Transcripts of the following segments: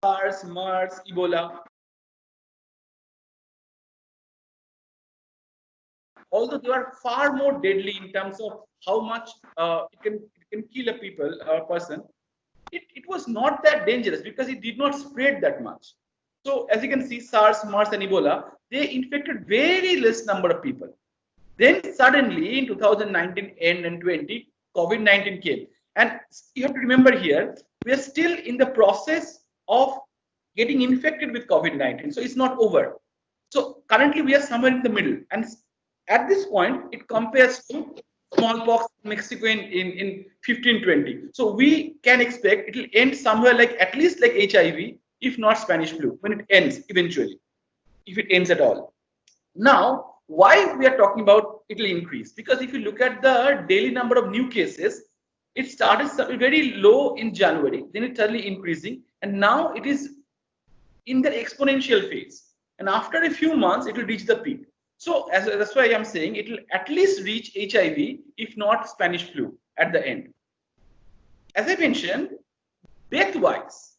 SARS, MERS, Ebola. Although they are far more deadly in terms of how much it can kill a person, it was not that dangerous because it did not spread that much. So as you can see, SARS, MERS, and Ebola, they infected very less number of people. Then suddenly in 2019 and 20, COVID-19 came. And you have to remember here, we are still in the process of getting infected with COVID-19. So it's not over. So currently we are somewhere in the middle. And at this point, it compares to smallpox in Mexico in 1520. So we can expect it will end somewhere like at least like HIV, if not Spanish flu, when it ends eventually, if it ends at all. Now, why we are talking about it will increase? Because if you look at the daily number of new cases, it started very low in January, then it's suddenly increasing, and now it is in the exponential phase. And after a few months, it will reach the peak. So that's why I'm saying it will at least reach HIV, if not Spanish flu, at the end. As I mentioned, death-wise,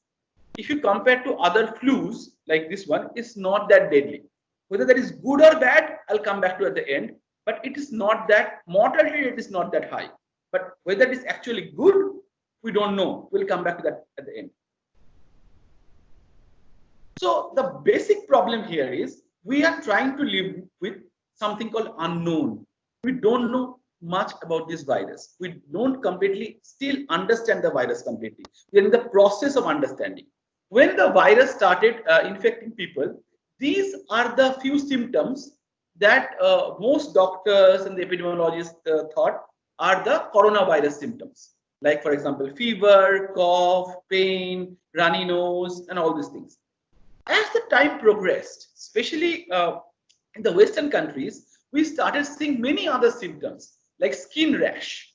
if you compare to other flus like this one, it's not that deadly. Whether that is good or bad, I'll come back to at the end. But it is not that mortality rate is not that high. But whether it is actually good, we don't know. We'll come back to that at the end. So the basic problem here is we are trying to live with something called unknown. We don't know much about this virus. We don't completely still understand the virus completely. We are in the process of understanding. When the virus started infecting people, these are the few symptoms that most doctors and the epidemiologists thought are the coronavirus symptoms. Like, for example, fever, cough, pain, runny nose, and all these things. As the time progressed, especially in the Western countries, we started seeing many other symptoms like skin rash,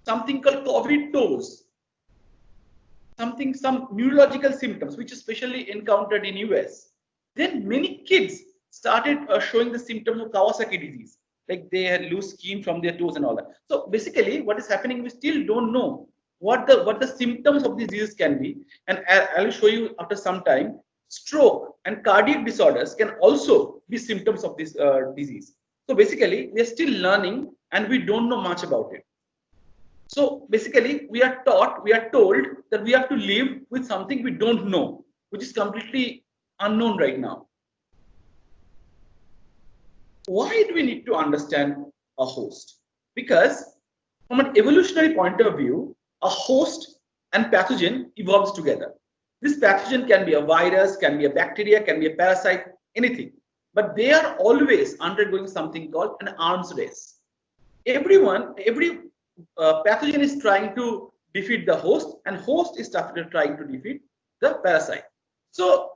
something called COVID toes, some neurological symptoms, which is especially encountered in US. Then many kids started showing the symptoms of Kawasaki disease, like they had loose skin from their toes and all that. So basically, what is happening, we still don't know what the symptoms of this disease can be, and I'll show you after some time. Stroke and cardiac disorders can also be symptoms of this disease. So basically, we are still learning and we don't know much about it. So basically, we are told that we have to live with something we don't know, which is completely unknown right now. Why do we need to understand a host? Because from an evolutionary point of view, a host and pathogen evolves together. This pathogen can be a virus, can be a bacteria, can be a parasite, anything. But they are always undergoing something called an arms race. Every pathogen is trying to defeat the host, and host is trying to defeat the parasite. So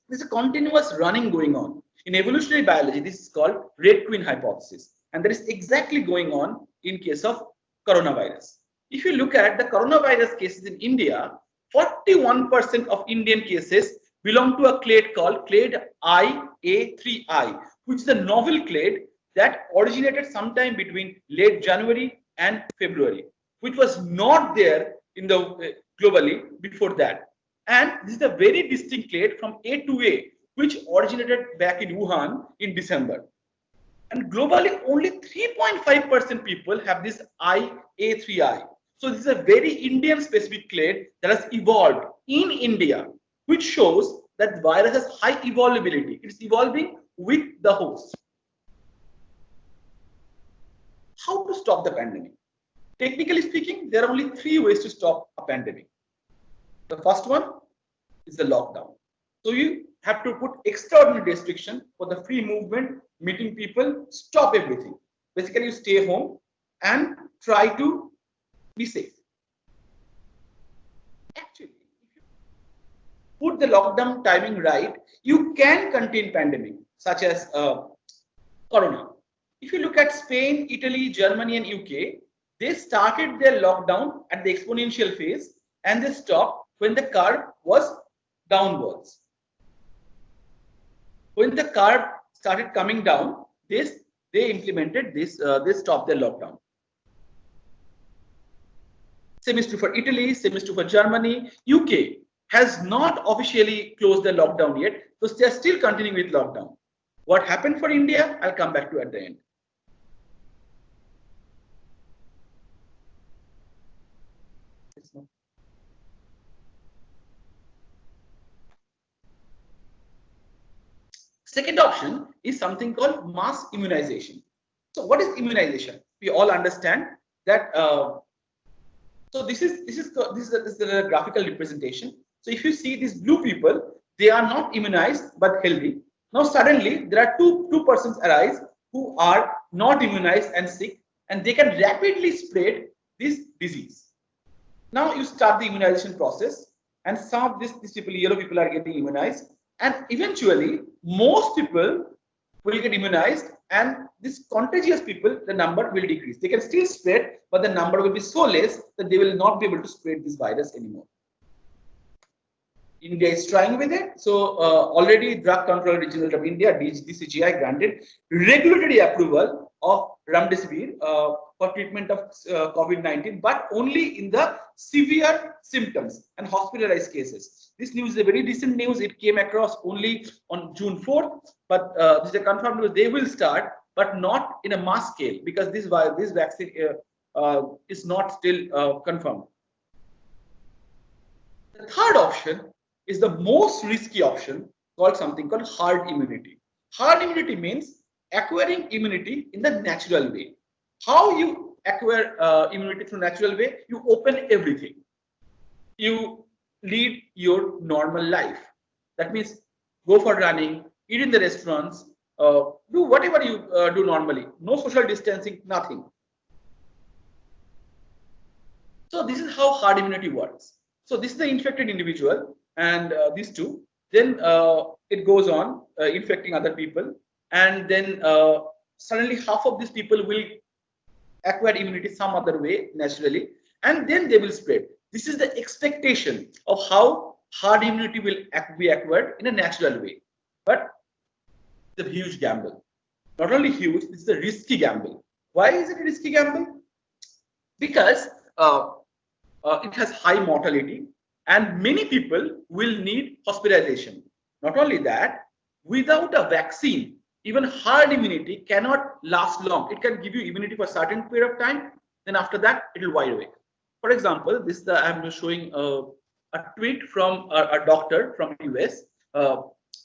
there's a continuous running going on. In evolutionary biology, this is called Red Queen hypothesis. And that is exactly going on in case of coronavirus. If you look at the coronavirus cases in India, 41% of Indian cases belong to a clade called clade IA3I, which is a novel clade that originated sometime between late January and February, which was not there in the globally before that. And this is a very distinct clade from A2A, which originated back in Wuhan in December. And globally, only 3.5% people have this IA3I. So this is a very Indian specific clade that has evolved in India, which shows that virus has high evolvability. It's evolving with the host. How to stop the pandemic? Technically speaking, there are only 3 ways to stop a pandemic. The first one is the lockdown. So you have to put extraordinary restriction for the free movement, meeting people, stop everything. Basically, you stay home and try to be safe. Actually, if you put the lockdown timing right, you can contain pandemic, such as corona. If you look at Spain, Italy, Germany, and UK, they started their lockdown at the exponential phase and they stopped when the curve was downwards. When the curve started coming down, they implemented this, they stopped their lockdown. Same is true for Italy, same is true for Germany, UK. has not officially closed the lockdown yet. So they are still continuing with lockdown. What happened for India, I'll come back to at the end. Second option is something called mass immunization. So what is immunization? We all understand that. So this is the graphical representation. So if you see these blue people, they are not immunized but healthy. Now suddenly there are two persons arise who are not immunized and sick, and they can rapidly spread this disease. Now you start the immunization process, and some of these people, yellow people, are getting immunized, and eventually most people will get immunized, and these contagious people, the number will decrease. They can still spread, but the number will be so less that they will not be able to spread this virus anymore. India is trying with it. So already Drug Control Regional of India, DCGI, granted regulatory approval of remdesivir for treatment of COVID-19, but only in the severe symptoms and hospitalized cases. This news is a very recent news. It came across only on June 4th, but this is a confirmed news. They will start, but not in a mass scale, because this vaccine is not still confirmed. The third option is the most risky option, called something called herd immunity. Herd immunity means acquiring immunity in the natural way. How you acquire immunity through natural way? You open everything. You lead your normal life. That means go for running, eat in the restaurants, do whatever you do normally. No social distancing, nothing. So this is how herd immunity works. So this is the infected individual, and these two. Then it goes on infecting other people, and then suddenly half of these people will acquire immunity some other way naturally, and then they will spread. This is the expectation of how herd immunity will be acquired in a natural way. But it's a huge gamble. Not only huge, this is a risky gamble. Why is it a risky gamble? Because it has high mortality, and many people will need hospitalization. Not only that, without a vaccine, even herd immunity cannot last long. It can give you immunity for a certain period of time, then after that it will wide away. For example, this I'm showing a tweet from a doctor from US.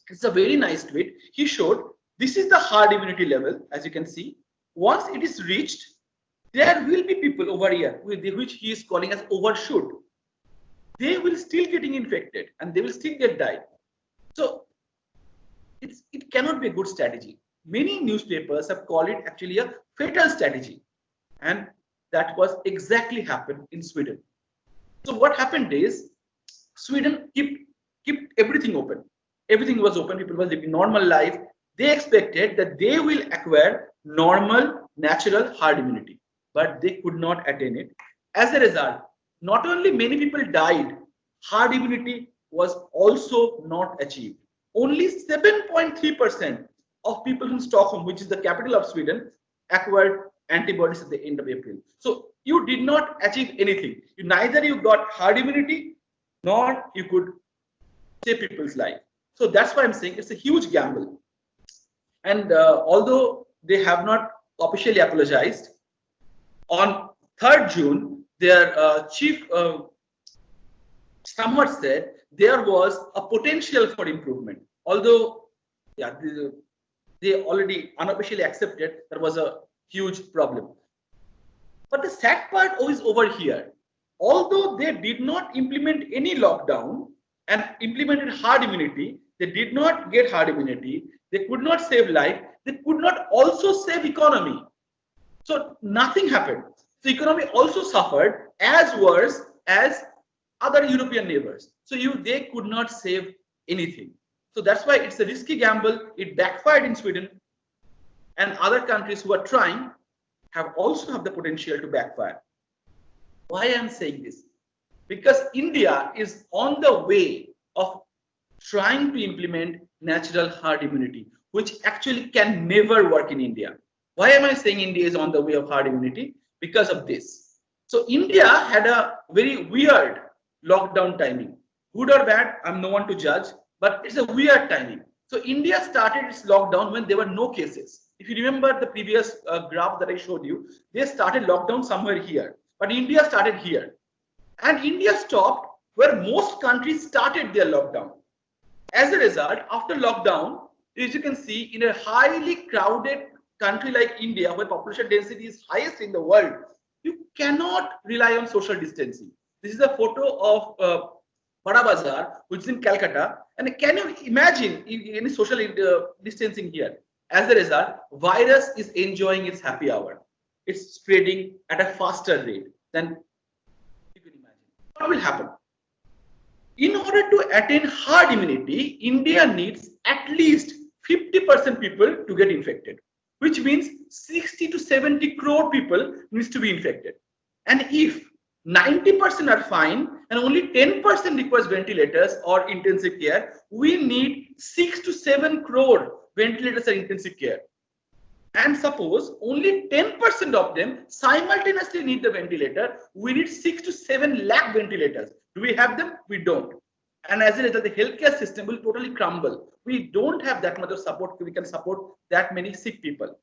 It's a very nice tweet. He showed this is the herd immunity level, as you can see. Once it is reached, there will be people over here which he is calling as overshoot. They will still getting infected and they will still get died. So it cannot be a good strategy. Many newspapers have called it actually a fatal strategy, and that was exactly happened in Sweden. So what happened is Sweden kept everything open. Everything was open. People were living normal life. They expected that they will acquire normal, natural herd immunity, but they could not attain it. As a result, not only many people died, herd immunity was also not achieved. Only 7.3% of people in Stockholm, which is the capital of Sweden, acquired antibodies at the end of April. So you did not achieve anything. Neither you got herd immunity, nor you could save people's life. So that's why I'm saying it's a huge gamble. And although they have not officially apologized, on 3rd June, their chief somewhat said there was a potential for improvement. Although, yeah, they already unofficially accepted there was a huge problem. But the sad part is over here. Although they did not implement any lockdown and implemented herd immunity, they did not get herd immunity. They could not save life. They could not also save economy. So nothing happened. So economy also suffered as worse as other European neighbors. So they could not save anything. So that's why it's a risky gamble. It backfired in Sweden, and other countries who are trying also have the potential to backfire. Why I'm saying this? Because India is on the way of trying to implement natural herd immunity, which actually can never work in India. Why am I saying India is on the way of herd immunity? Because of this. So India had a very weird lockdown timing. Good or bad, I'm no one to judge, but it's a weird timing. So India started its lockdown when there were no cases. If you remember the previous graph that I showed you, they started lockdown somewhere here, but India started here. And India stopped where most countries started their lockdown. As a result, after lockdown, as you can see, in a highly crowded country like India, where population density is highest in the world, you cannot rely on social distancing. This is a photo of Bada Bazar, which is in Calcutta. And can you imagine any social distancing here? As a result, virus is enjoying its happy hour. It's spreading at a faster rate than you can imagine. What will happen? In order to attain herd immunity, India needs at least 50% people to get infected, which means 60 to 70 crore people needs to be infected. And if 90% are fine and only 10% requires ventilators or intensive care, we need 6 to 7 crore ventilators or intensive care. And suppose only 10% of them simultaneously need the ventilator, we need 6 to 7 lakh ventilators. Do we have them? We don't. And as a result, the healthcare system will totally crumble. We don't have that much of support. We can support that many sick people.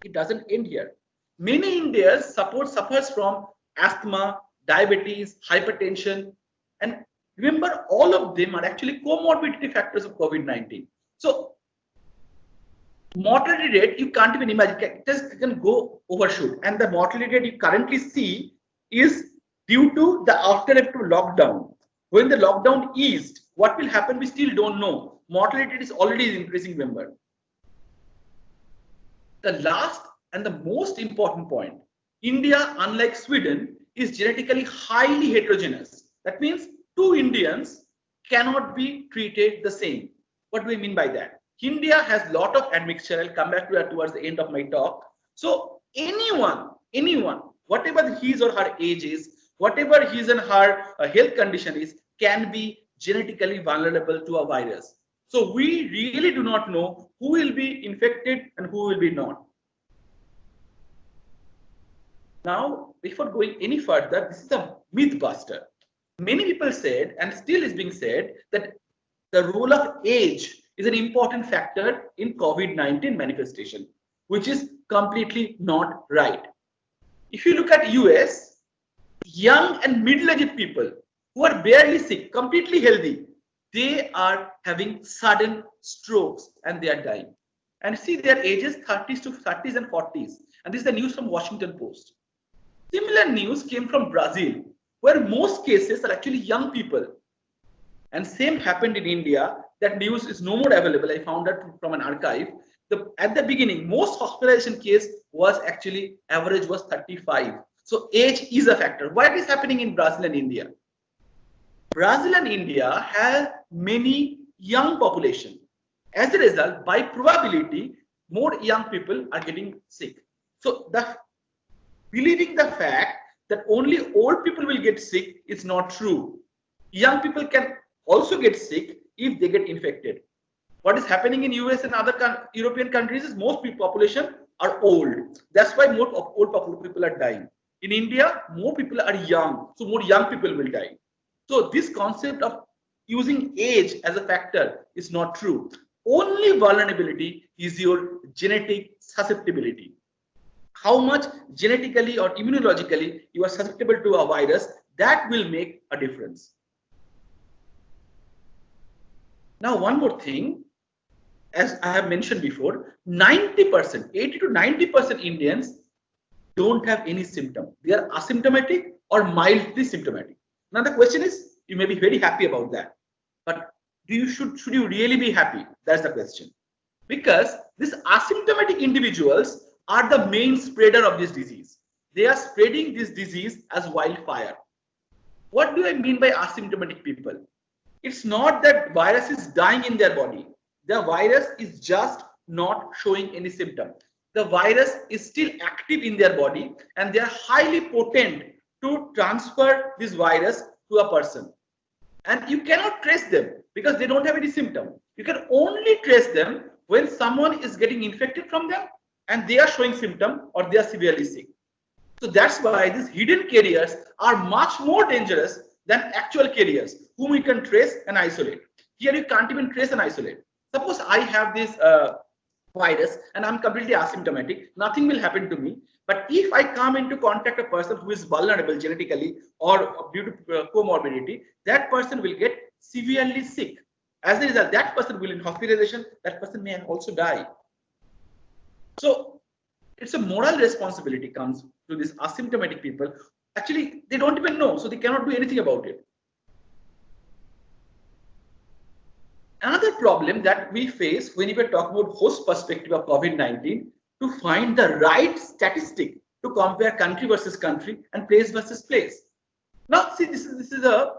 It doesn't end here. Many Indians suffers from asthma, diabetes, hypertension, and remember, all of them are actually comorbidity factors of COVID-19. So mortality rate, you can't even imagine, it just can go overshoot. And the mortality rate you currently see is due to the after effect of lockdown. When the lockdown eased, what will happen, we still don't know. Mortality rate is already increasing, remember. The last and the most important point, India, unlike Sweden, is genetically highly heterogeneous. That means two Indians cannot be treated the same. What do we mean by that? India has a lot of admixture. I'll come back to that towards the end of my talk. So anyone, whatever his or her age is, whatever his and her health condition is, can be genetically vulnerable to a virus. So we really do not know who will be infected and who will be not. Now, before going any further, this is a myth buster. Many people said, and still is being said, that the role of age is an important factor in COVID-19 manifestation, which is completely not right. If you look at US, young and middle-aged people who are barely sick, completely healthy, they are having sudden strokes and they are dying. And see their ages 30s and 40s. And this is the news from Washington Post. Similar news came from Brazil, where most cases are actually young people. And same happened in India. That news is no more available. I found that from an archive. At the beginning, most hospitalization case was actually average was 35. So age is a factor. What is happening in Brazil and India? Brazil and India have many young population. As a result, by probability, more young people are getting sick. So believing the fact that only old people will get sick is not true. Young people can also get sick if they get infected. What is happening in US and other European countries is most population are old. That's why more old people are dying. In India, more people are young, so more young people will die. So this concept of using age as a factor is not true. Only vulnerability is your genetic susceptibility. How much genetically or immunologically you are susceptible to a virus, that will make a difference. Now, one more thing, as I have mentioned before, 90%, 80 to 90% Indians don't have any symptom. They are asymptomatic or mildly symptomatic. Now, the question is, you may be very happy about that, but should you really be happy? That's the question. Because these asymptomatic individuals are the main spreader of this disease. They are spreading this disease as wildfire. What do I mean by asymptomatic people? It's not that virus is dying in their body. The virus is just not showing any symptom. The virus is still active in their body and they are highly potent to transfer this virus to a person. And you cannot trace them because they don't have any symptom. You can only trace them when someone is getting infected from them and they are showing symptom or they are severely sick. So that's why these hidden carriers are much more dangerous than actual carriers whom we can trace and isolate. Here you can't even trace and isolate. Suppose I have this virus and I'm completely asymptomatic, nothing will happen to me. But if I come into contact a person who is vulnerable genetically or due to comorbidity, that person will get severely sick. As a result, that person will in hospitalization, that person may also die. So it's a moral responsibility comes to these asymptomatic people. Actually, they don't even know, so they cannot do anything about it. Another problem that we face when we are talking about host perspective of COVID-19, to find the right statistic to compare country versus country and place versus place. Now, see, this is a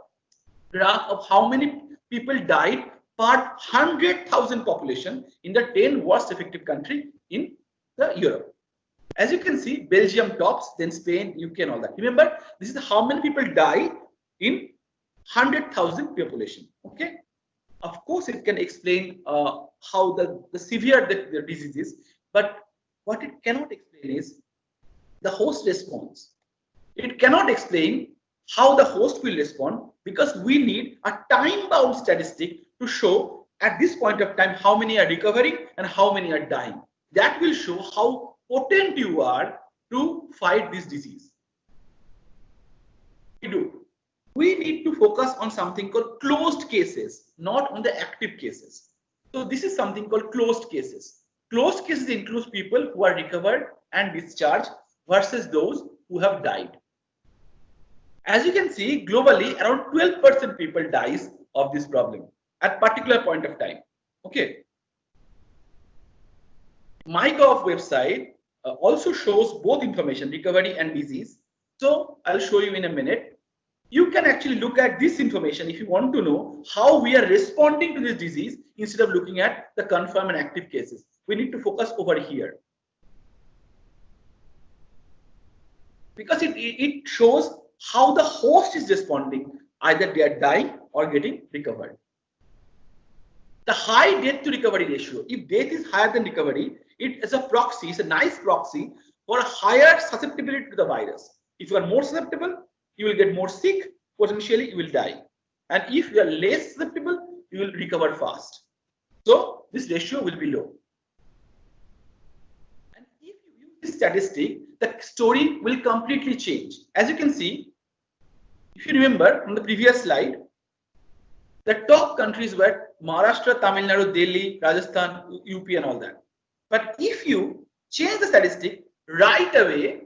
graph of how many people died per 100,000 population in the 10 worst affected country in the Europe. As you can see, Belgium tops, then Spain, UK, and all that. Remember, this is how many people die in 100,000 population. Okay. Of course, it can explain how the severe the disease is, but what it cannot explain is the host response. It cannot explain how the host will respond, because we need a time-bound statistic to show at this point of time how many are recovering and how many are dying. That will show how potent you are to fight this disease. We need to focus on something called closed cases, not on the active cases. So this is something called closed cases. Closed cases includes people who are recovered and discharged versus those who have died. As you can see, globally, around 12% people dies of this problem at particular point of time. Okay. MyGov website also shows both information, recovery and disease. So I'll show you in a minute. You can actually look at this information if you want to know how we are responding to this disease instead of looking at the confirmed and active cases. We need to focus over here, because it shows how the host is responding. Either they are dying or getting recovered. The high death to recovery ratio, if death is higher than recovery, it is a proxy, it's a nice proxy for a higher susceptibility to the virus. If you are more susceptible, you will get more sick, potentially you will die. And if you are less susceptible, you will recover fast. So this ratio will be low. And if you use this statistic, the story will completely change. As you can see, if you remember from the previous slide, the top countries were Maharashtra, Tamil Nadu, Delhi, Rajasthan, UP and all that. But if you change the statistic right away,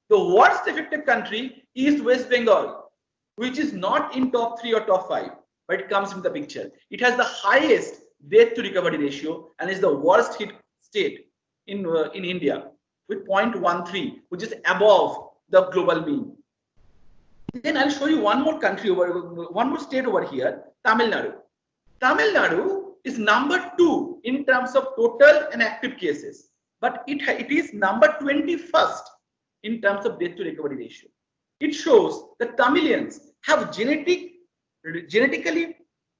the worst affected country is West Bengal, which is not in top 3 or top 5, but it comes in the picture. It has the highest death to recovery ratio and is the worst hit state in India with 0.13, which is above the global mean. Then I'll show you one more country one more state over here, Tamil Nadu. Tamil Nadu is number 2 in terms of total and active cases, but it is number 21st in terms of death to recovery ratio. It shows that Tamilians have genetically,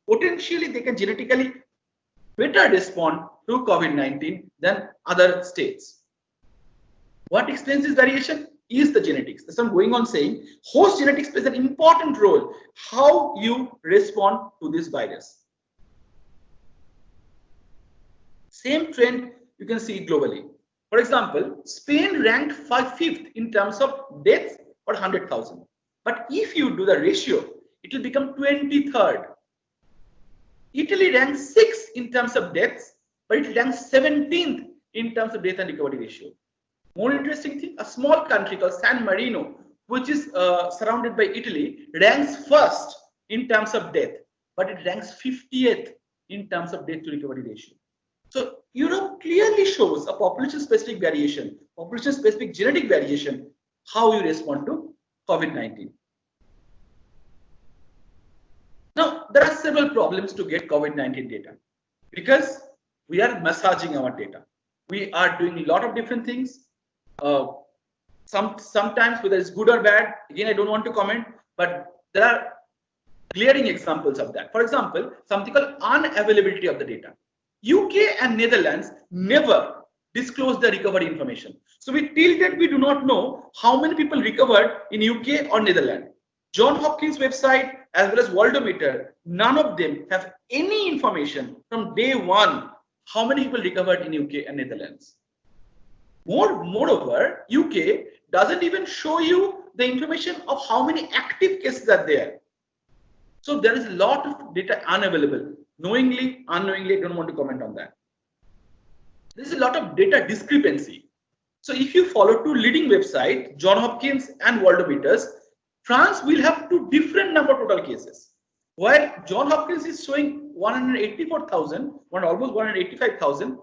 potentially they can genetically better respond to COVID-19 than other states. What explains this variation is the genetics. That's what I'm going on saying. Host genetics plays an important role how you respond to this virus. Same trend you can see globally. For example, Spain ranked 5th in terms of deaths per 100,000. But if you do the ratio, it will become 23rd. Italy ranked 6th in terms of deaths, but it ranks 17th in terms of death and recovery ratio. More interesting thing, a small country called San Marino, which is surrounded by Italy, ranks 1st in terms of death, but it ranks 50th in terms of death to recovery ratio. So Europe clearly shows a population-specific variation, population-specific genetic variation, how you respond to COVID-19. Now, there are several problems to get COVID-19 data because we are massaging our data. We are doing a lot of different things. Sometimes whether it's good or bad, again, I don't want to comment, but there are glaring examples of that. For example, something called unavailability of the data. UK and Netherlands never disclose the recovery information. So till date, we do not know how many people recovered in UK or Netherlands. John Hopkins website as well as Worldometer, none of them have any information from day one how many people recovered in UK and Netherlands. Moreover, UK doesn't even show you the information of how many active cases are there. So there is a lot of data unavailable. Knowingly, unknowingly, I don't want to comment on that. There is a lot of data discrepancy. So if you follow two leading websites, John Hopkins and Worldometers, France will have two different number of total cases. While John Hopkins is showing 184,000, almost 185,000,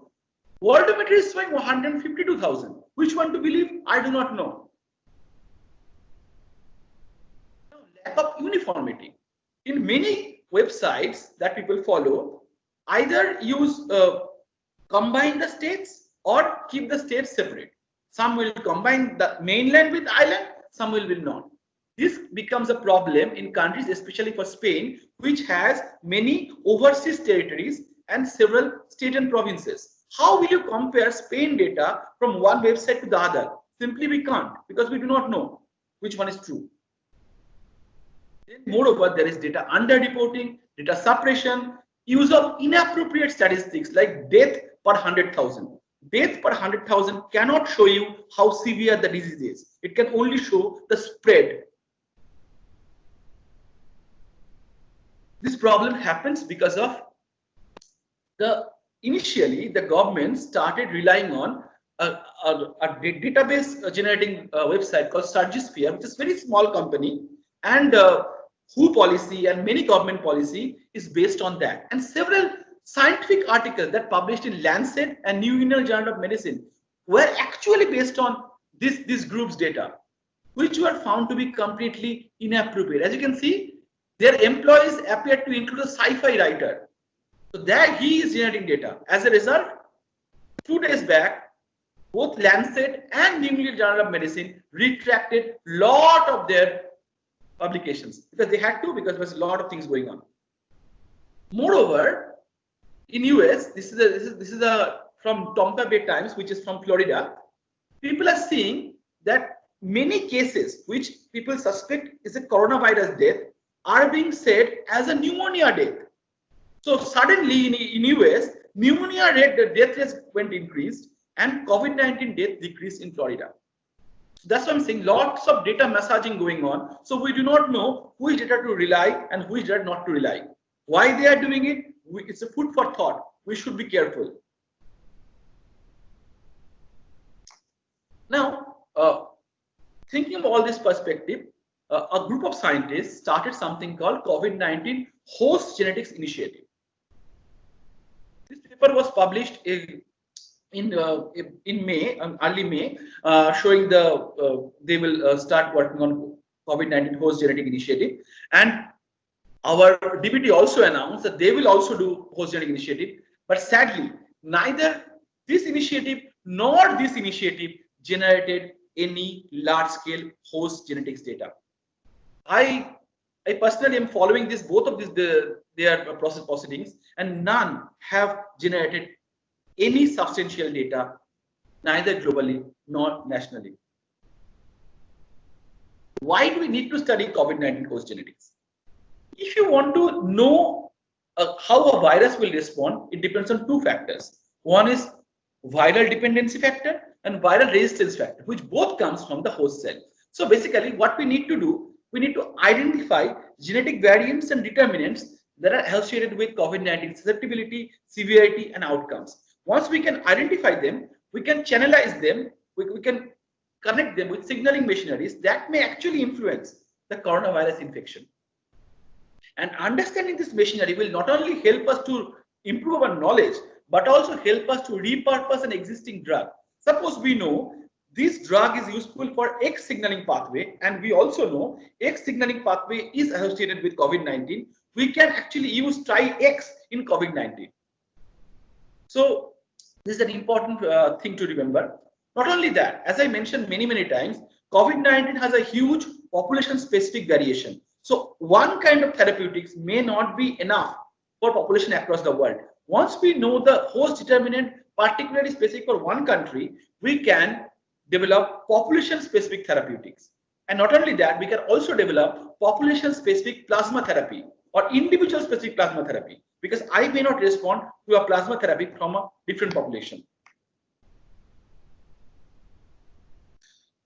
Worldometer is showing 152,000. Which one to believe? I do not know. Lack of uniformity. In many websites that people follow, either use combine the states or keep the states separate. Some will combine the mainland with island, some will not. This becomes a problem in countries, especially for Spain, which has many overseas territories and several states and provinces. How will you compare Spain data from one website to the other? Simply we can't, because we do not know which one is true. Then moreover, there is data underreporting, data suppression, use of inappropriate statistics like death per 100,000. Death per 100,000 cannot show you how severe the disease is. It can only show the spread. This problem happens because of initially the government started relying on a database generating website called Surgisphere, which is a very small company, and WHO policy and many government policy is based on that. And several scientific articles that published in Lancet and New England Journal of Medicine were actually based on this group's data, which were found to be completely inappropriate. As you can see, their employees appear to include a sci-fi writer. So there he is generating data. As a result, 2 days back, both Lancet and New England Journal of Medicine retracted a lot of their publications because they had to, because there was a lot of things going on. Moreover, in US, this is from Tampa Bay Times, which is from Florida. People are seeing that many cases which people suspect is a coronavirus death are being said as a pneumonia death. So suddenly in US, pneumonia rate, the death rate went increased and COVID-19 death decreased in Florida. So that's what I'm saying, lots of data massaging going on. So we do not know which data to rely and which data not to rely. Why they are doing it? It's a food for thought. We should be careful. Now, thinking of all this perspective, a group of scientists started something called COVID-19 Host Genetics Initiative. This paper was published in May, early May, showing they will start working on COVID-19 Host Genetic Initiative. And our DBT also announced that they will also do Host Genetic Initiative. But sadly, neither this initiative nor this initiative generated any large-scale host genetics data. I personally am following both of these their process proceedings, and none have generated any substantial data, neither globally nor nationally. Why do we need to study COVID-19 host genetics? If you want to know how a virus will respond, it depends on two factors. One is viral dependency factor and viral resistance factor, which both comes from the host cell. So basically what we need to do, we need to identify genetic variants and determinants that are associated with COVID-19 susceptibility, severity, and outcomes. Once we can identify them, we can channelize them, we can connect them with signaling machineries that may actually influence the coronavirus infection. And understanding this machinery will not only help us to improve our knowledge, but also help us to repurpose an existing drug. Suppose we know this drug is useful for X signaling pathway, and we also know X signaling pathway is associated with COVID-19. We can actually use try X in COVID-19. So this is an important thing to remember. Not only that, as I mentioned many times, COVID-19 has a huge population-specific variation. So one kind of therapeutics may not be enough for population across the world. Once we know the host determinant particularly specific for one country, we can develop population-specific therapeutics. And not only that, we can also develop population-specific plasma therapy or individual-specific plasma therapy, because I may not respond to a plasma therapy from a different population.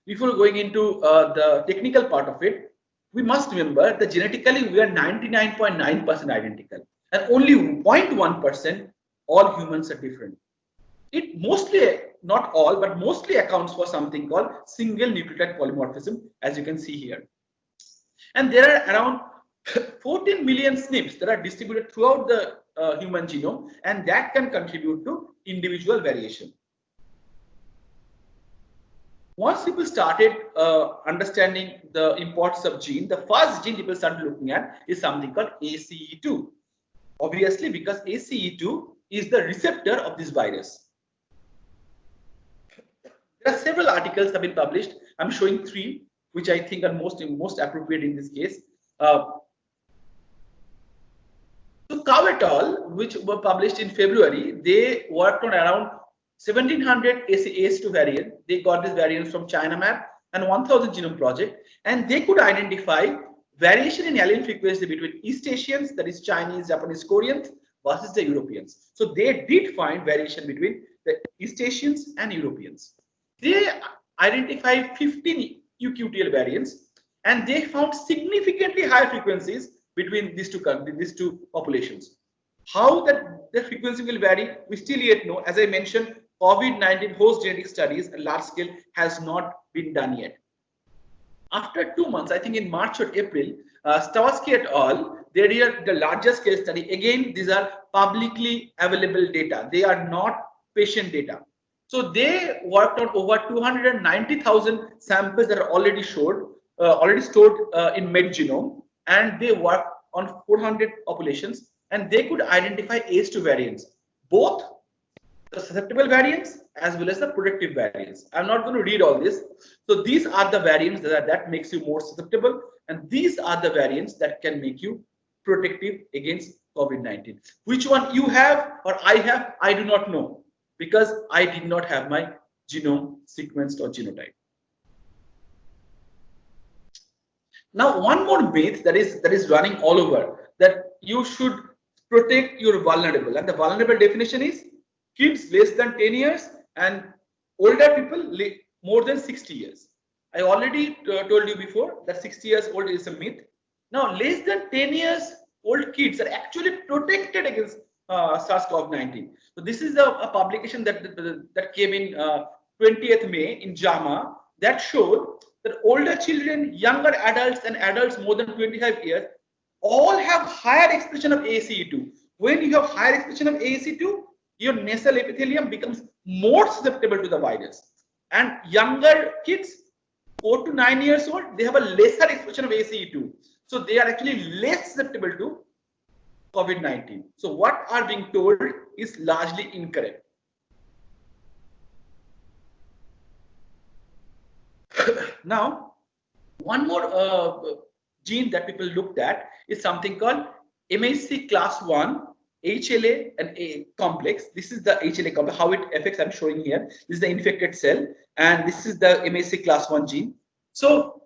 Before going into the technical part of it, we must remember that genetically we are 99.9% identical, and only 0.1% all humans are different. It mostly, not all, but mostly accounts for something called single nucleotide polymorphism, as you can see here. And there are around 14 million SNPs that are distributed throughout the human genome, and that can contribute to individual variation. Once people started understanding the importance of gene, the first gene people started looking at is something called ACE2. Obviously, because ACE2 is the receptor of this virus. There are several articles that have been published. I'm showing 3, which I think are most appropriate in this case. So Cow et al., which were published in February, they worked on around 1700 ACE2 variant. They got this variants from ChinaMap and 1000 Genome Project, and they could identify variation in allele frequency between East Asians, that is Chinese, Japanese, Koreans, versus the Europeans. So they did find variation between the East Asians and Europeans. They identified 15 UQTL variants, and they found significantly higher frequencies between these two populations. How the frequency will vary, we still yet know. As I mentioned, COVID-19 host genetic studies at large scale has not been done yet. After 2 months, I think in March or April, Stawsky et al., they did the largest scale study. Again, these are publicly available data. They are not patient data. So they worked on over 290,000 samples that are already stored in MedGenome, and they worked on 400 populations, and they could identify ACE2 variants, both the susceptible variants as well as the protective variants. I'm not going to read all this. So these are the variants that makes you more susceptible, and these are the variants that can make you protective against COVID-19. Which one you have or I have, I do not know, because I did not have my genome sequenced or genotype. Now, one more myth that is running all over, that you should protect your vulnerable, and the vulnerable definition is kids less than 10 years and older people more than 60 years. I already told you before that 60 years old is a myth. Now, less than 10 years old kids are actually protected against SARS-CoV-19. So this is a publication that came in 20th May in JAMA that showed that older children, younger adults, and adults more than 25 years all have higher expression of ACE2. When you have higher expression of ACE2, your nasal epithelium becomes more susceptible to the virus. And younger kids, 4 to 9 years old, they have a lesser expression of ACE2. So they are actually less susceptible to COVID-19. So what are being told is largely incorrect. Now, one more gene that people looked at is something called MHC class 1 HLA and A complex. This is the HLA complex, how it affects, I'm showing here. This is the infected cell, and this is the MHC class 1 gene. So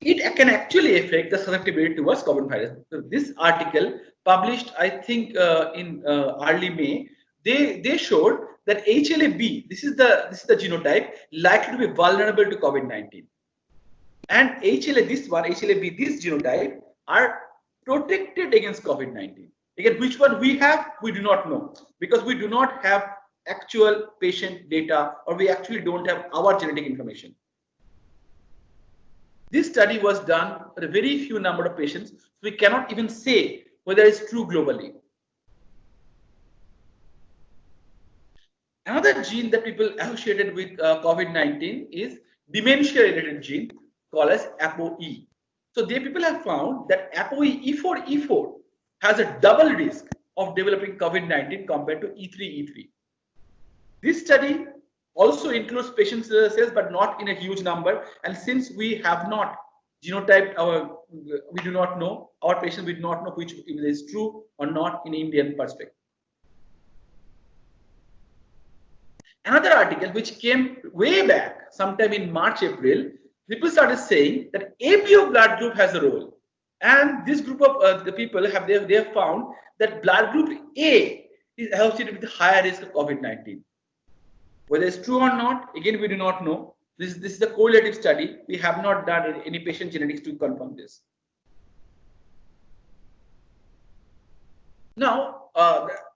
it can actually affect the susceptibility towards COVID virus. So this article published, I think, in early May, they showed that HLA-B, this is the genotype, likely to be vulnerable to COVID-19. And HLA-B, this genotype, are protected against COVID-19. Again, which one we have, we do not know, because we do not have actual patient data, or we actually don't have our genetic information. This study was done for a very few number of patients, so we cannot even say whether it's true globally. Another gene that people associated with COVID-19 is dementia-related gene called as ApoE. So people have found that ApoE E4 has a double risk of developing COVID-19 compared to E3. This study also includes patient cells, but not in a huge number. And since we have not genotyped we do not know, our patients, we do not know which is true or not in Indian perspective. Another article which came way back, sometime in March, April, people started saying that ABO blood group has a role. And this group of the people they have found that blood group A is associated with higher risk of COVID-19. Whether it's true or not, again, we do not know. This is a correlative study. We have not done any patient genetics to confirm this. Now,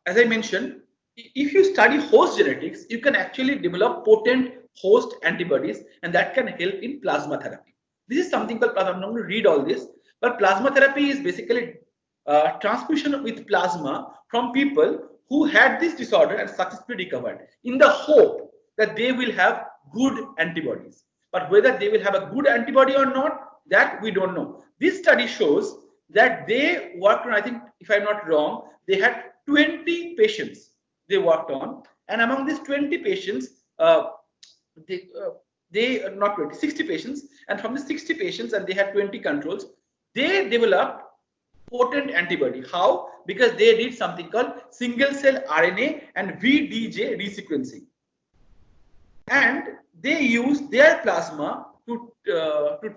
as I mentioned, if you study host genetics, you can actually develop potent host antibodies, and that can help in plasma therapy. This is something called plasma. I'm not going to read all this, but plasma therapy is basically transfusion with plasma from people who had this disorder and successfully recovered, in the hope that they will have good antibodies. But whether they will have a good antibody or not, that we don't know. This study shows that they worked on, I think, if I'm not wrong, they had 20 patients they worked on, and among these 20 patients, they not 20, 60 patients, and from the 60 patients, and they had 20 controls, they developed potent antibody. How? Because they did something called single cell RNA and VDJ resequencing, and they used their plasma to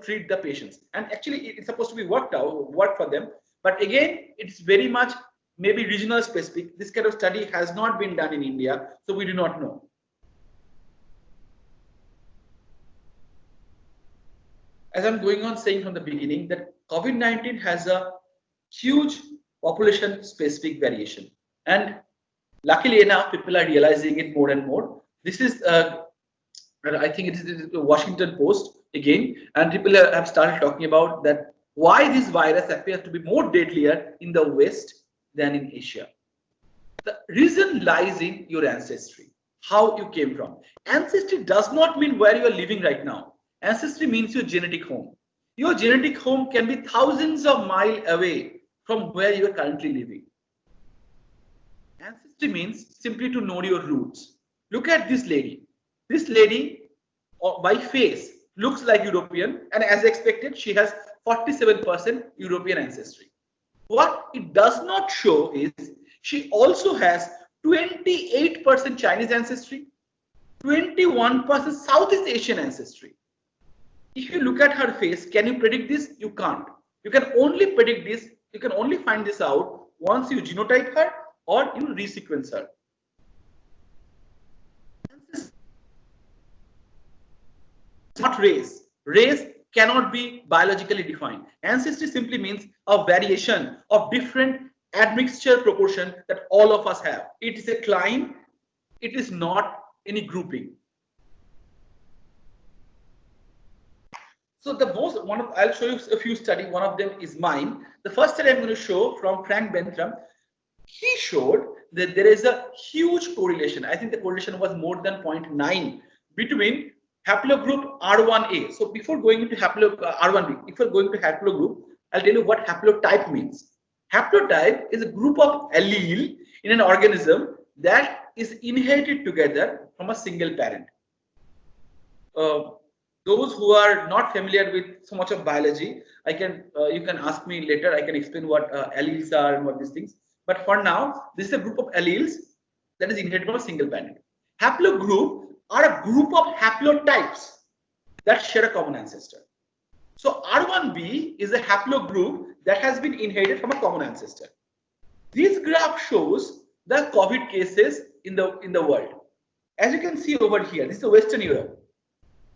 treat the patients. And actually, it's supposed to be work for them. But again, it's very much maybe regional specific. This kind of study has not been done in India, so we do not know. As I'm going on saying from the beginning, that COVID-19 has a huge population specific variation, and luckily enough, people are realizing it more and more. This is I think it is the Washington Post again, and people have started talking about that why this virus appears to be more deadlier in the West than in Asia. The reason lies in your ancestry, how you came from. Ancestry does not mean where you are living right now. Ancestry means your genetic home. Your genetic home can be thousands of miles away from where you are currently living. Ancestry means simply to know your roots. Look at this lady. This lady, by face, looks like European, and as expected, she has 47% European ancestry. What it does not show is she also has 28% Chinese ancestry, 21% Southeast Asian ancestry. If you look at her face, can you predict this? You can't. You can only predict this, you can only find this out once you genotype her or you resequence her. Not race. Race cannot be biologically defined. Ancestry simply means a variation of different admixture proportion that all of us have. It is a climb. It is not any grouping. So I'll show you a few studies. One of them is mine. The first study I'm going to show from Frank Bentham. He showed that there is a huge correlation. I think the correlation was more than 0.9 between haplogroup R1A. So before going into R1B, if we're going to haplogroup, I'll tell you what haplotype means. Haplotype is a group of allele in an organism that is inherited together from a single parent. Those who are not familiar with so much of biology, you can ask me later. I can explain what alleles are and what these things. But for now, this is a group of alleles that is inherited from a single parent. Haplogroup are a group of haplotypes that share a common ancestor. So R1b is a haplogroup that has been inherited from a common ancestor. This graph shows the COVID cases in the world. As you can see over here, this is Western Europe.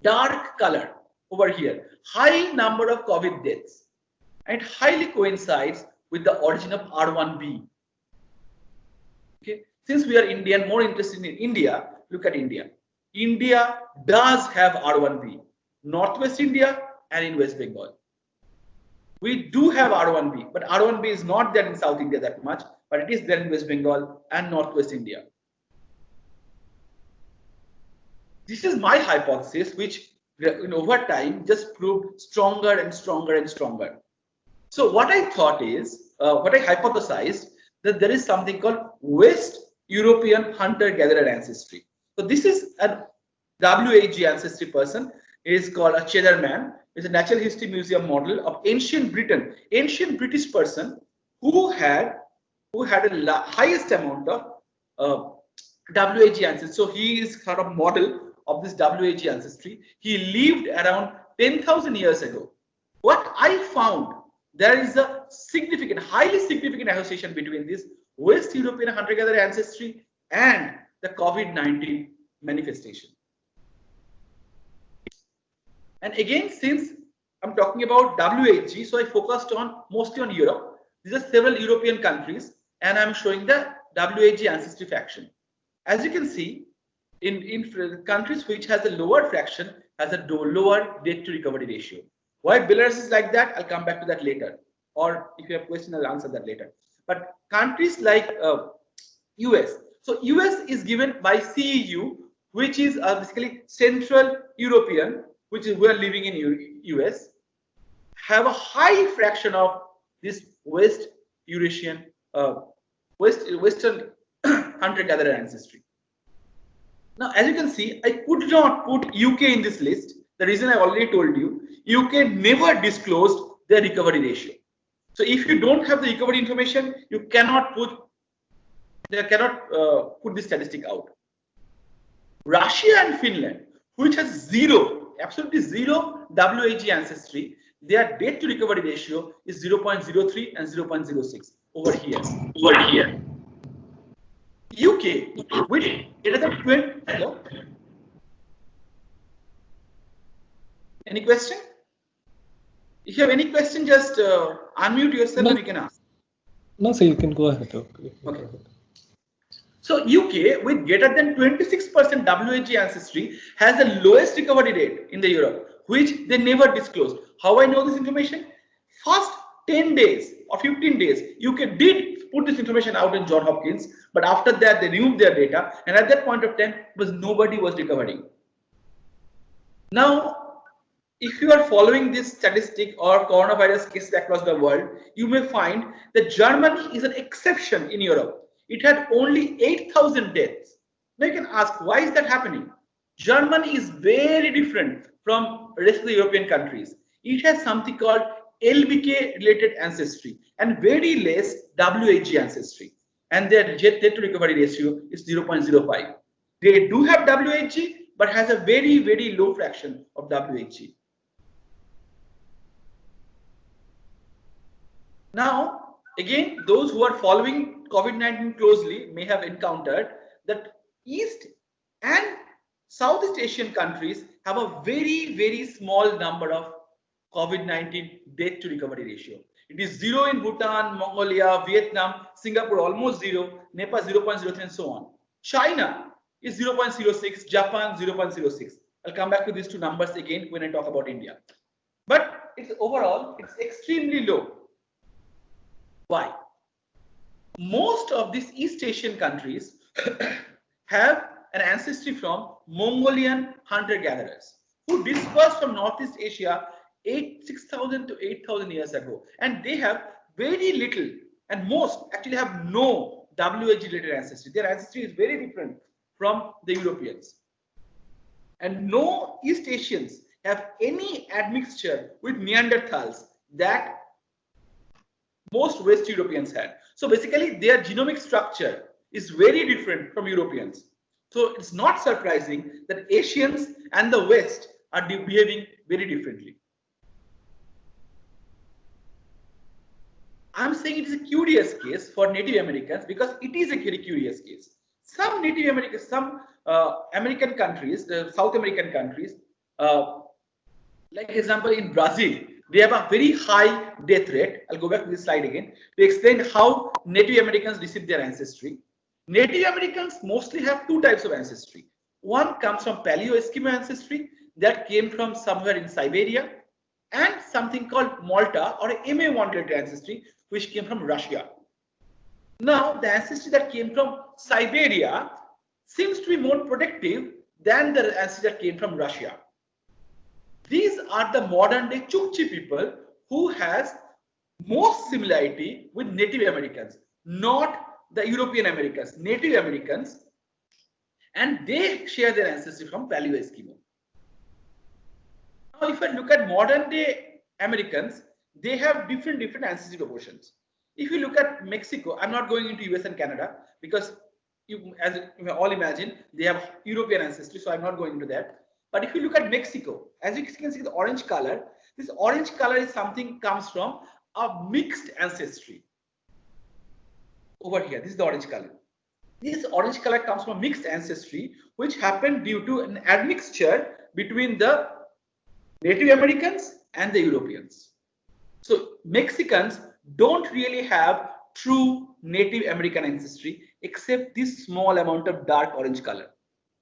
Dark color over here, high number of COVID deaths, and highly coincides with the origin of R1b. Okay, since we are Indian, more interested in India, look at India. India does have R1b, Northwest India and in West Bengal. We do have R1b, but R1b is not there in South India that much, but it is there in West Bengal and Northwest India. This is my hypothesis, which over time just proved stronger and stronger and stronger. So what I thought is, what I hypothesized, that there is something called West European hunter-gatherer ancestry. So this is a WAG ancestry person. It is called a Cheddar Man. It's a Natural History Museum model of ancient Britain, ancient British person who had a highest amount of WAG ancestry. So he is kind of model of this WAG ancestry. He lived around 10,000 years ago, what I found, there is a significant, highly significant association between this West European hunter-gatherer ancestry and the COVID-19 manifestation. And again, since I'm talking about WHG, so I focused on mostly on Europe. These are several European countries, and I'm showing the WHG ancestry fraction. As you can see, in countries which has a lower fraction has a lower death to recovery ratio. Why Belarus is like that, I'll come back to that later. Or if you have questions, I'll answer that later. But countries like US, so US is given by CEU, which is basically Central European, which is we are living in US, have a high fraction of this West Eurasian, Western hunter-gatherer ancestry. Now, as you can see, I could not put UK in this list. The reason I already told you, UK never disclosed their recovery ratio. So if you don't have the recovery information, you cannot put, put this statistic out. Russia and Finland, which has zero, absolutely zero WHG ancestry, their death to recovery ratio is 0.03 and 0.06 over here. UK, with greater than 20. Hello? Any question? If you have any question, just unmute yourself and we can ask. No, sir, you can go ahead. Okay. So UK, with greater than 26% WHG ancestry, has the lowest recovery rate in the Europe, which they never disclosed. How I know this information? First 10 days or 15 days, UK did put this information out in Johns Hopkins, but after that they removed their data, and at that point of time, nobody was recovering. Now, if you are following this statistic or coronavirus cases across the world, you may find that Germany is an exception in Europe. It had only 8,000 deaths. Now you can ask, why is that happening? Germany is very different from the rest of the European countries. It has something called LBK related ancestry and very less WHG ancestry. And their death to recovery ratio is 0.05. They do have WHG, but has a very, very low fraction of WHG. Now, again, those who are following COVID-19 closely may have encountered that East and Southeast Asian countries have a very, very small number of COVID-19 death to recovery ratio. It is 0 in Bhutan, Mongolia, Vietnam, Singapore almost 0, Nepal 0.03 and so on. China is 0.06, Japan 0.06. I'll come back to these two numbers again when I talk about India. But it's overall, it's extremely low. Why? Most of these East Asian countries have an ancestry from Mongolian hunter-gatherers who dispersed from Northeast Asia 6,000 to 8,000 years ago, and they have very little, and most actually have no WHG related ancestry. Their ancestry is very different from the Europeans, and no East Asians have any admixture with Neanderthals that most West Europeans had. So basically their genomic structure is very different from Europeans. So it's not surprising that Asians and the West are behaving very differently. I'm saying it is a curious case for Native Americans because it is a very curious case. Some Native Americans, some American countries, South American countries, like example in Brazil, they have a very high death rate. I'll go back to this slide again to explain how Native Americans receive their ancestry. Native Americans mostly have two types of ancestry. One comes from Paleo-Eskimo ancestry that came from somewhere in Siberia, and something called Malta or MA1 related ancestry which came from Russia. Now, the ancestry that came from Siberia seems to be more protective than the ancestry that came from Russia. These are the modern day Chukchi people who has most similarity with Native Americans, not the European Americans, Native Americans, and they share their ancestry from Paleo-Eskimo. Now, if I look at modern day Americans, they have different ancestry proportions. If you look at Mexico, I'm not going into US and Canada because as you may all imagine, they have European ancestry, so I'm not going into that. But if you look at Mexico, as you can see the orange color, this orange color is something comes from a mixed ancestry. Over here, this is the orange color. This orange color comes from mixed ancestry, which happened due to an admixture between the Native Americans and the Europeans. So Mexicans don't really have true Native American ancestry except this small amount of dark orange color.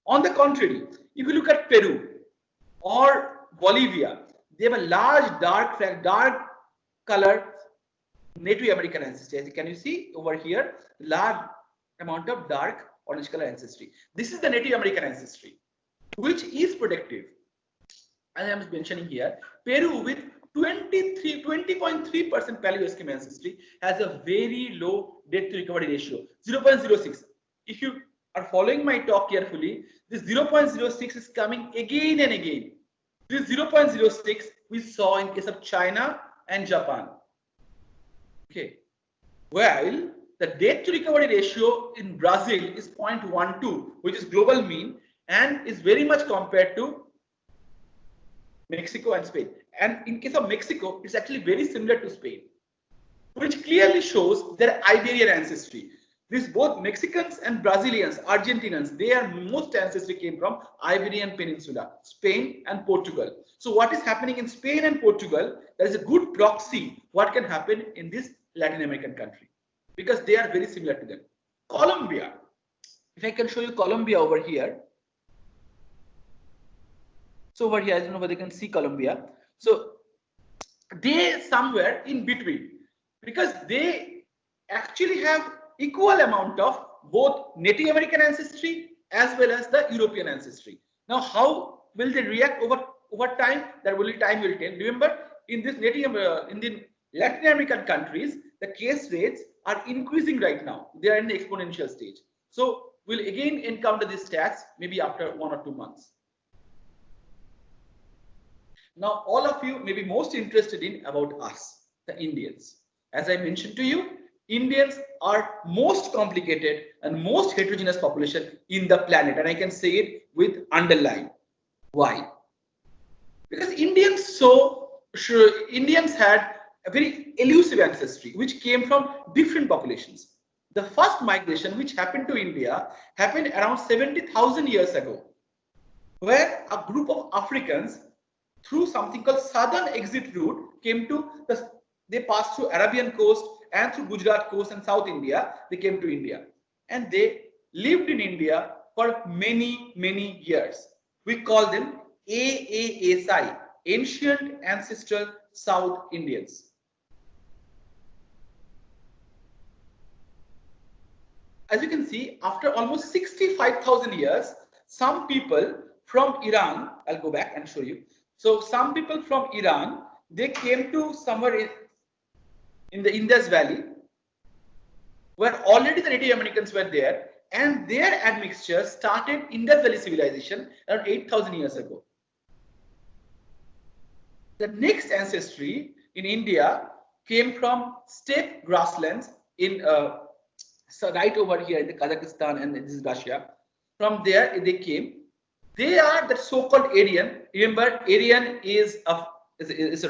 On the contrary, if you look at Peru or Bolivia, they have a large dark color Native American ancestry. Can you see over here, large amount of dark orange color ancestry. This is the Native American ancestry, which is protective. As I am mentioning here, Peru with 20.3% Paleo-Eskimo ancestry has a very low death to recovery ratio, 0.06. If you are following my talk carefully, this 0.06 is coming again and again. This 0.06 we saw in case of China and Japan. Okay, while the death to recovery ratio in Brazil is 0.12, which is global mean and is very much compared to Mexico and Spain. And in case of Mexico, it's actually very similar to Spain, which clearly shows their Iberian ancestry. These both Mexicans and Brazilians, Argentinians, their most ancestry came from Iberian Peninsula, Spain and Portugal. So what is happening in Spain and Portugal, there is a good proxy what can happen in this Latin American country, because they are very similar to them. Colombia, if I can show you Colombia over here. So over here, I don't know whether you can see Colombia. So they somewhere in between, because they actually have equal amount of both Native American ancestry as well as the European ancestry. Now, how will they react over time? That will time will tell. Remember, in this in the Latin American countries, the case rates are increasing right now. They are in the exponential stage. So we'll again encounter these stats maybe after 1 or 2 months. Now, all of you may be most interested in about us, the Indians. As I mentioned to you, Indians are most complicated and most heterogeneous population in the planet, and I can say it with underline. Why? Because Indians had a very elusive ancestry which came from different populations. The first migration which happened to India happened around 70,000 years ago, where a group of Africans through something called southern exit route came to they passed through Arabian coast and through Gujarat coast and South India. They came to India and they lived in India for many years. We call them AASI, Ancient Ancestral South Indians. As you can see, after almost 65,000 years, some people from Iran, I'll go back and show you. So some people from Iran, they came to somewhere in the Indus Valley, where already the Native Americans were there, and their admixture started Indus Valley civilization around 8,000 years ago. The next ancestry in India came from steppe grasslands in so right over here in the Kazakhstan, and this is Russia. From there they came. They are the so-called Aryan. Remember, Aryan is a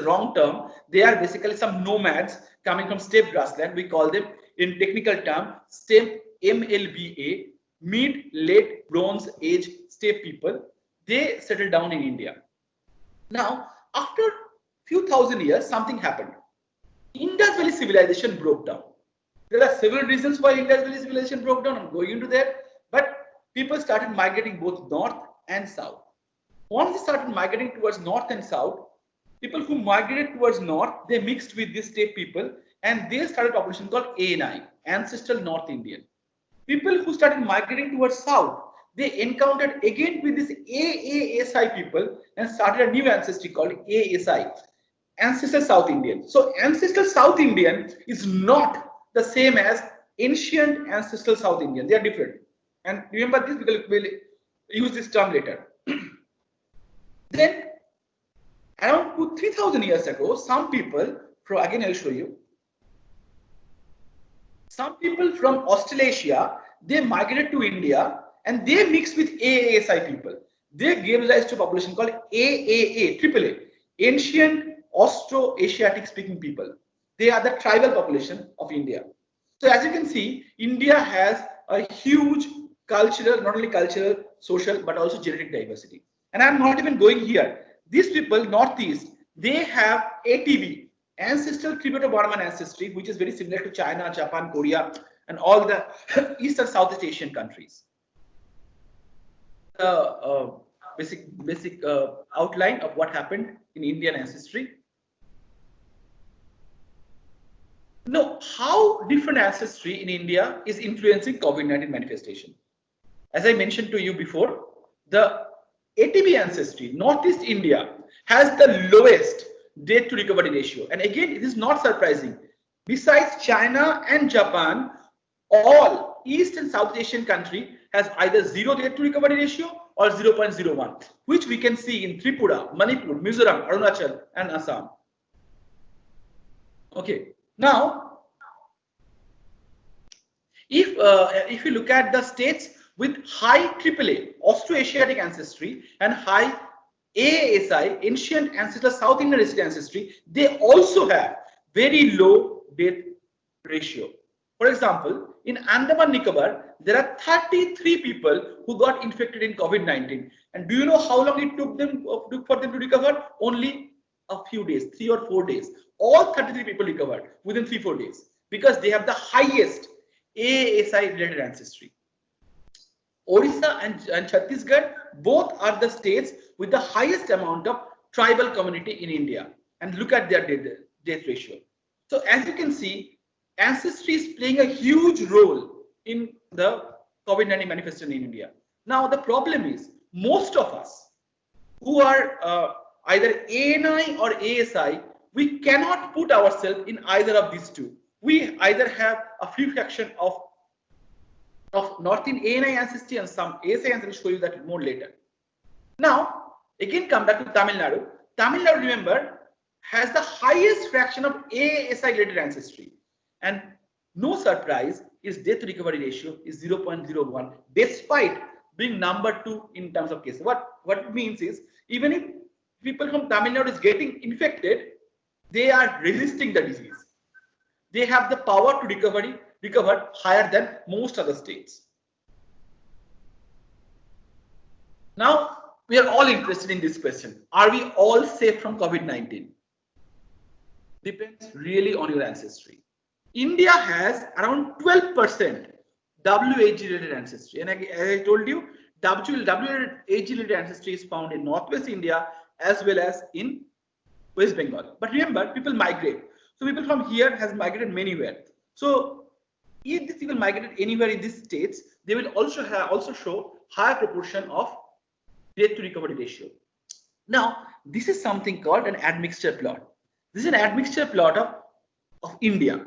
wrong term. They are basically some nomads coming from steppe grassland. We call them in technical term steppe MLBA, mid-late Bronze Age steppe people. They settled down in India. Now, after a few thousand years, something happened. Indus Valley civilization broke down. There are several reasons why Indus Valley civilization broke down. I'm going into that, but people started migrating both north and south. Once they started migrating towards north and south, people who migrated towards north, they mixed with these steppe people, and they started a population called ANI, Ancestral North Indian. People who started migrating towards south, they encountered again with this AASI people and started a new ancestry called ASI, Ancestral South Indian. So Ancestral South Indian is not the same as Ancient Ancestral South Indian. They are different. And remember this because we'll use this term later. Then around 3,000 years ago, some people from, again I'll show you, some people from Australasia, they migrated to India and they mixed with AASI people. they gave rise to a population called AAA, AAA, Ancient Austro-Asiatic speaking people. They are the tribal population of India. So as you can see, India has a huge cultural, not only cultural, social, but also genetic diversity. And I'm not even going here. These people, Northeast, they have ATB, ancestral Tibeto-Burman ancestry, which is very similar to China, Japan, Korea, and all the East and Southeast Asian countries. Basic outline of what happened in Indian ancestry. Now, how different ancestry in India is influencing COVID-19 manifestation? As I mentioned to you before, the ATB ancestry, Northeast India, has the lowest death to recovery ratio. And again, it is not surprising. Besides China and Japan, all East and South Asian country has either zero death to recovery ratio or 0.01, which we can see in Tripura, Manipur, Mizoram, Arunachal, and Assam. Okay, now if you look at the states with high AAA, Austroasiatic ancestry, and high AASI, Ancient Ancestral South Indian ancestry, they also have very low death ratio. For example, in Andaman Nicobar, there are 33 people who got infected in COVID-19. And do you know how long it took for them to recover? Only a few days, 3 or 4 days. All 33 people recovered within 3-4 days because they have the highest AASI related ancestry. Orissa and Chhattisgarh both are the states with the highest amount of tribal community in India. And look at their death ratio. So as you can see, ancestry is playing a huge role in the COVID-19 manifestation in India. Now the problem is most of us who are either ANI or ASI, we cannot put ourselves in either of these two. We either have a few fraction of North in ANI ancestry and some ASI ancestry. I'll show you that more later. Now, again come back to Tamil Nadu. Tamil Nadu, remember, has the highest fraction of ASI related ancestry. And no surprise, its death to recovery ratio is 0.01, despite being number 2 in terms of cases. What it means is, even if people from Tamil Nadu is getting infected, they are resisting the disease. They have the power to recover higher than most other states. Now, we are all interested in this question. Are we all safe from COVID-19? Depends really on your ancestry. India has around 12% WH related ancestry. And as I told you, WH related ancestry is found in Northwest India as well as in West Bengal. But remember, people migrate. So people from here has migrated anywhere. So if these people migrated anywhere in these states, they will also show higher proportion of death to recovery ratio. Now, this is something called an admixture plot. This is an admixture plot of India.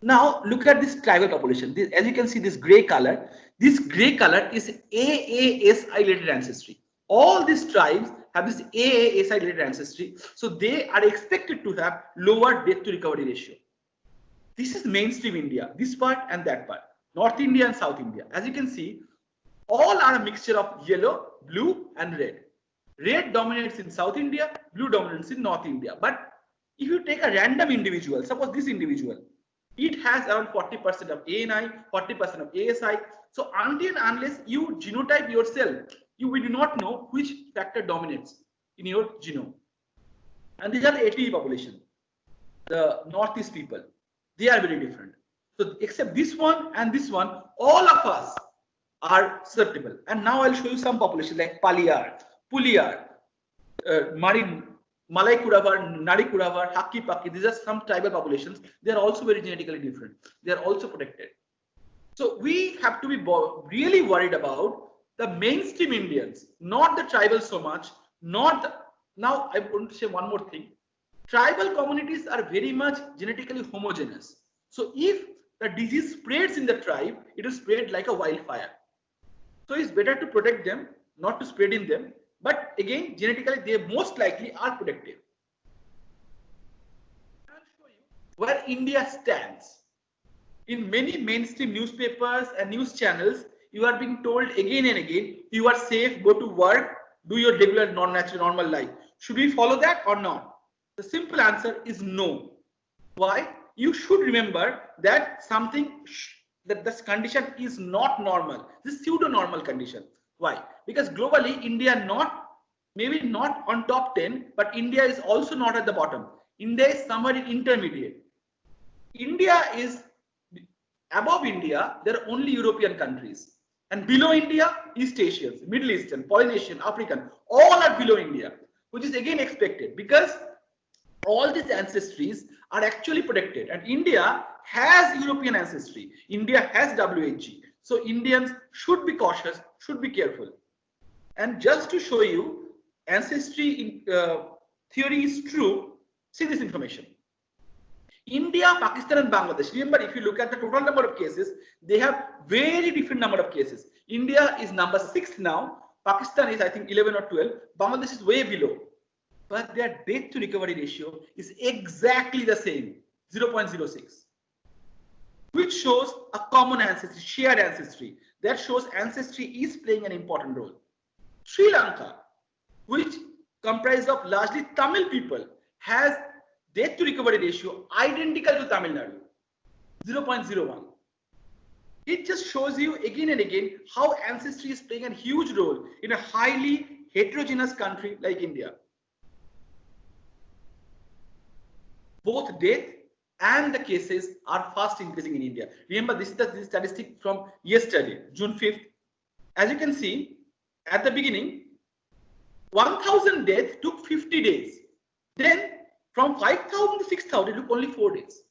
Now look at this tribal population. As you can see, this gray color is AASI related ancestry. All these tribes have this AASI related ancestry, so they are expected to have lower death to recovery ratio. This is mainstream India, this part and that part, North India and South India. As you can see, all are a mixture of yellow, blue and red. Red dominates in South India, blue dominates in North India. But if you take a random individual, suppose this individual, it has around 40% of ANI, 40% of ASI. So until and unless you genotype yourself, you will not know which factor dominates in your genome. And these are the ATE population, the Northeast people. They are very different. So except this one and this one, all of us are susceptible. And now I'll show you some populations like Paliyar, Puliyar, Marin, Malay Kuravar, Nadi Kuravar, Haki Paki. These are some tribal populations. They are also very genetically different. They are also protected. So we have to be really worried about the mainstream Indians, not the tribal so much, not the, now I want to say one more thing. Tribal communities are very much genetically homogeneous. So if the disease spreads in the tribe, it will spread like a wildfire. So it's better to protect them, not to spread in them. But again, genetically, they most likely are protective. I'll show you where India stands. In many mainstream newspapers and news channels, you are being told again and again, you are safe, go to work, do your regular normal life. Should we follow that or not? The simple answer is no. Why? You should remember that that this condition is not normal. This is pseudo-normal condition. Why? Because globally, India maybe not on top 10, but India is also not at the bottom. India is somewhere in intermediate. India is above India, there are only European countries. And below India, East Asians, Middle Eastern, Polynesian, African, all are below India, which is again expected because all these ancestries are actually protected. And India has European ancestry. India has WHG. So Indians should be cautious, should be careful. And just to show you, ancestry theory is true, see this information. India, Pakistan and Bangladesh. Remember, if you look at the total number of cases, they have very different number of cases. India is number 6 now. Pakistan is, I think, 11 or 12. Bangladesh is way below. But their death to recovery ratio is exactly the same, 0.06. Which shows a common ancestry, shared ancestry. That shows ancestry is playing an important role. Sri Lanka, which comprises of largely Tamil people, has death to recovery ratio identical to Tamil Nadu, 0.01. It just shows you again and again how ancestry is playing a huge role in a highly heterogeneous country like India. Both death and the cases are fast increasing in India. Remember, this is the statistic from yesterday, June 5th. As you can see, at the beginning, 1,000 deaths took 50 days. Then from 5,000 to 6,000, it took only 4 days.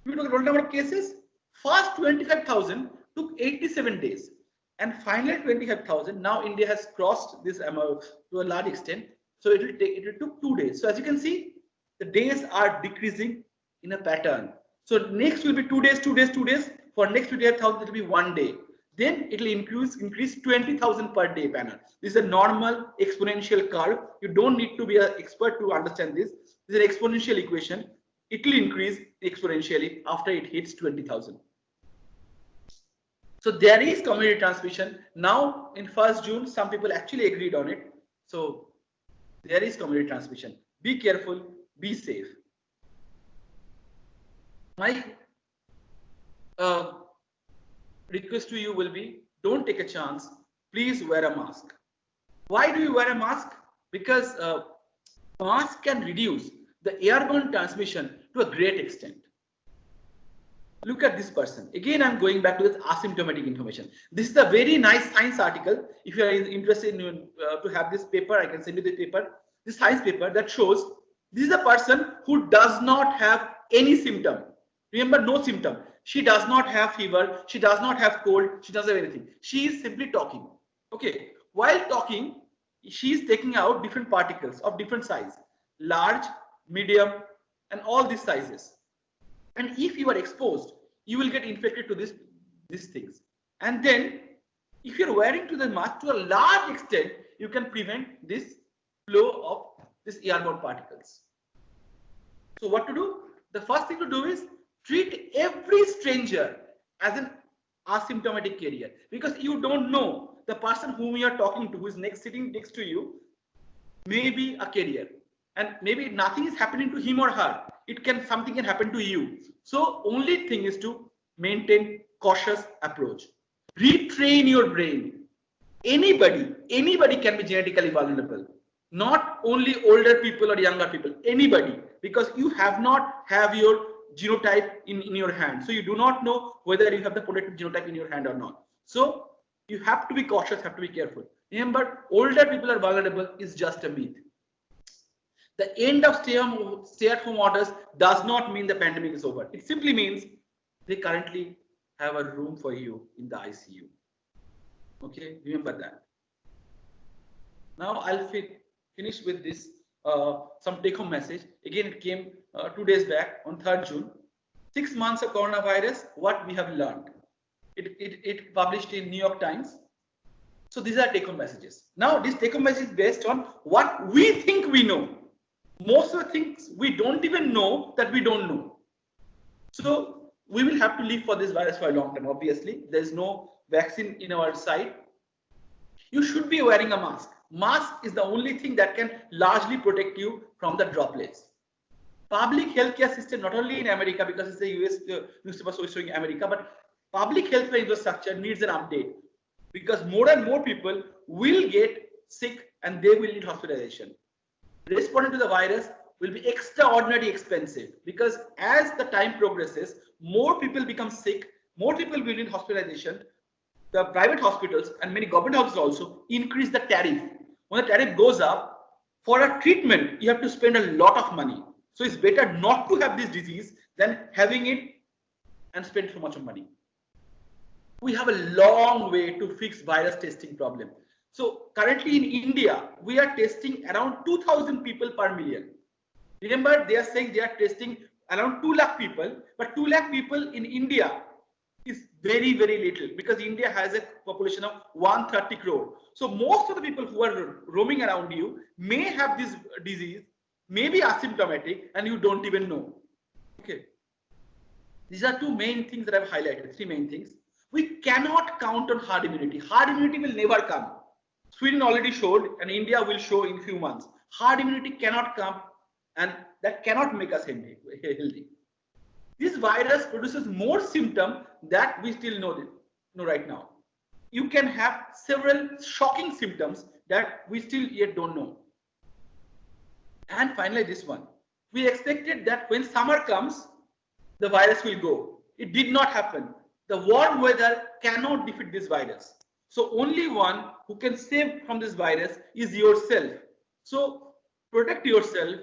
If you look at the total number of cases, first 25,000 took 87 days. And finally 25,000, now India has crossed this amount to a large extent. So it took 2 days. So as you can see, the days are decreasing in a pattern. So next will be 2 days, 2 days, 2 days. For next 25,000, it will be 1 day. Then it will increase 20,000 per day panel. This is a normal exponential curve. You don't need to be an expert to understand this. This is an exponential equation. It will increase exponentially after it hits 20,000. So there is community transmission. Now in 1st June, some people actually agreed on it. So there is community transmission. Be careful, be safe. My request to you will be, don't take a chance. Please wear a mask. Why do you wear a mask? Because mask can reduce the airborne transmission to a great extent. Look at this person. Again, I'm going back to this asymptomatic information. This is a very nice science article. If you are interested in to have this paper, I can send you the paper. This science paper that shows this is a person who does not have any symptom. Remember, no symptom. She does not have fever. She does not have cold. She doesn't have anything. She is simply talking. Okay. While talking, she is taking out different particles of different size, large, medium, and all these sizes. And if you are exposed, you will get infected to these things. And then, if you are wearing to the mask to a large extent, you can prevent this flow of these airborne particles. So what to do? The first thing to do is treat every stranger as an asymptomatic carrier, because you don't know the person whom you are talking to, who is sitting next to you, may be a carrier, and maybe nothing is happening to him or her. Something can happen to you. So only thing is to maintain cautious approach. Retrain your brain. Anybody can be genetically vulnerable. Not only older people or younger people, anybody, because you have not have your genotype in your hand. So you do not know whether you have the protected genotype in your hand or not. So you have to be cautious, have to be careful. Remember, older people are vulnerable is just a myth. The end of stay-at-home orders does not mean the pandemic is over. It simply means they currently have a room for you in the ICU. Okay, remember that. Now I'll finish with this some take-home message. Again, it came 2 days back on 3rd June. 6 months of coronavirus, what we have learned. It published in New York Times. So these are take-home messages. Now this take-home message is based on what we think we know. Most of the things we don't even know that we don't know. So we will have to live for this virus for a long time. Obviously, there's no vaccine in our side, you should be wearing a mask. Mask is the only thing that can largely protect you from the droplets. Public healthcare system, not only in America, because it's the US newspaper so showing America, but public healthcare infrastructure needs an update, because more and more people will get sick and they will need hospitalization. Responding to the virus will be extraordinarily expensive, because as the time progresses, more people become sick, more people will need hospitalization. The private hospitals and many government hospitals also increase the tariff. When the tariff goes up, for a treatment, you have to spend a lot of money. So it's better not to have this disease than having it and spend so much of money. We have a long way to fix virus testing problem. So currently in India, we are testing around 2,000 people per million. Remember, they are saying they are testing around 2 lakh people, but 2 lakh people in India is very, very little, because India has a population of 130 crore. So most of the people who are roaming around you may have this disease, may be asymptomatic, and you don't even know. Okay. These are two main things that I've highlighted, 3 main things. We cannot count on herd immunity. Herd immunity will never come. Sweden already showed, and India will show in few months. Herd immunity cannot come, and that cannot make us healthy. This virus produces more symptoms that we still know right now. You can have several shocking symptoms that we still yet don't know. And finally, this one. We expected that when summer comes, the virus will go. It did not happen. The warm weather cannot defeat this virus. So only one who can save from this virus is yourself. So protect yourself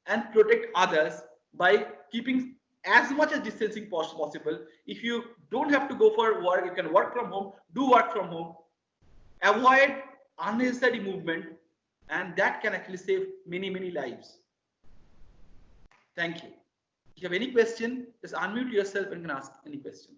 and protect others by keeping as much as distancing possible. If you don't have to go for work, you can work from home, do work from home, avoid unnecessary movement, and that can actually save many, many lives. Thank you. If you have any question, just unmute yourself and can ask any question.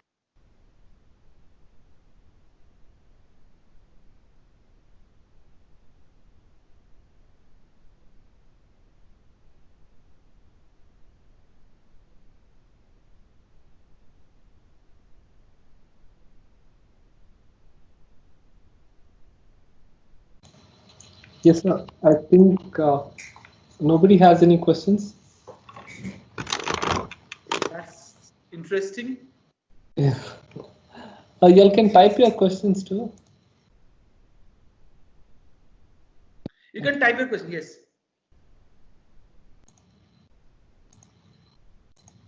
Yes, sir. I think nobody has any questions. That's interesting. Yeah. Y'all can type your questions too. You can type your question, yes.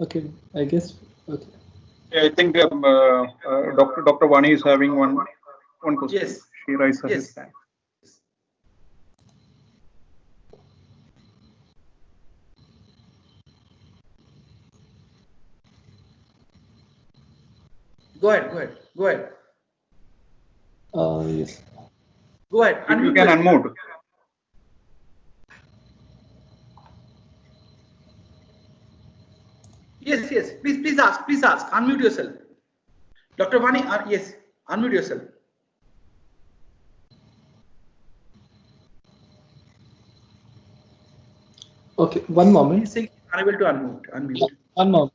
Okay, I guess. Okay. I think Dr. Vani is having one question. Yes. She raised her Yes. hand. Go ahead. Yes. Go ahead. You can unmute. Yes. Please ask. Unmute yourself. Dr. Vani, yes, unmute yourself. Okay, one moment. He's saying unable to unmute. One moment.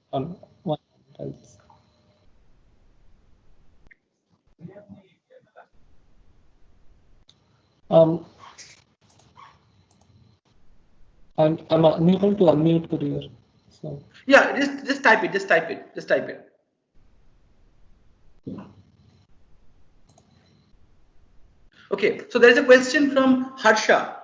I'm unable to unmute here. So Yeah, just type it. Okay, so there is a question from Harsha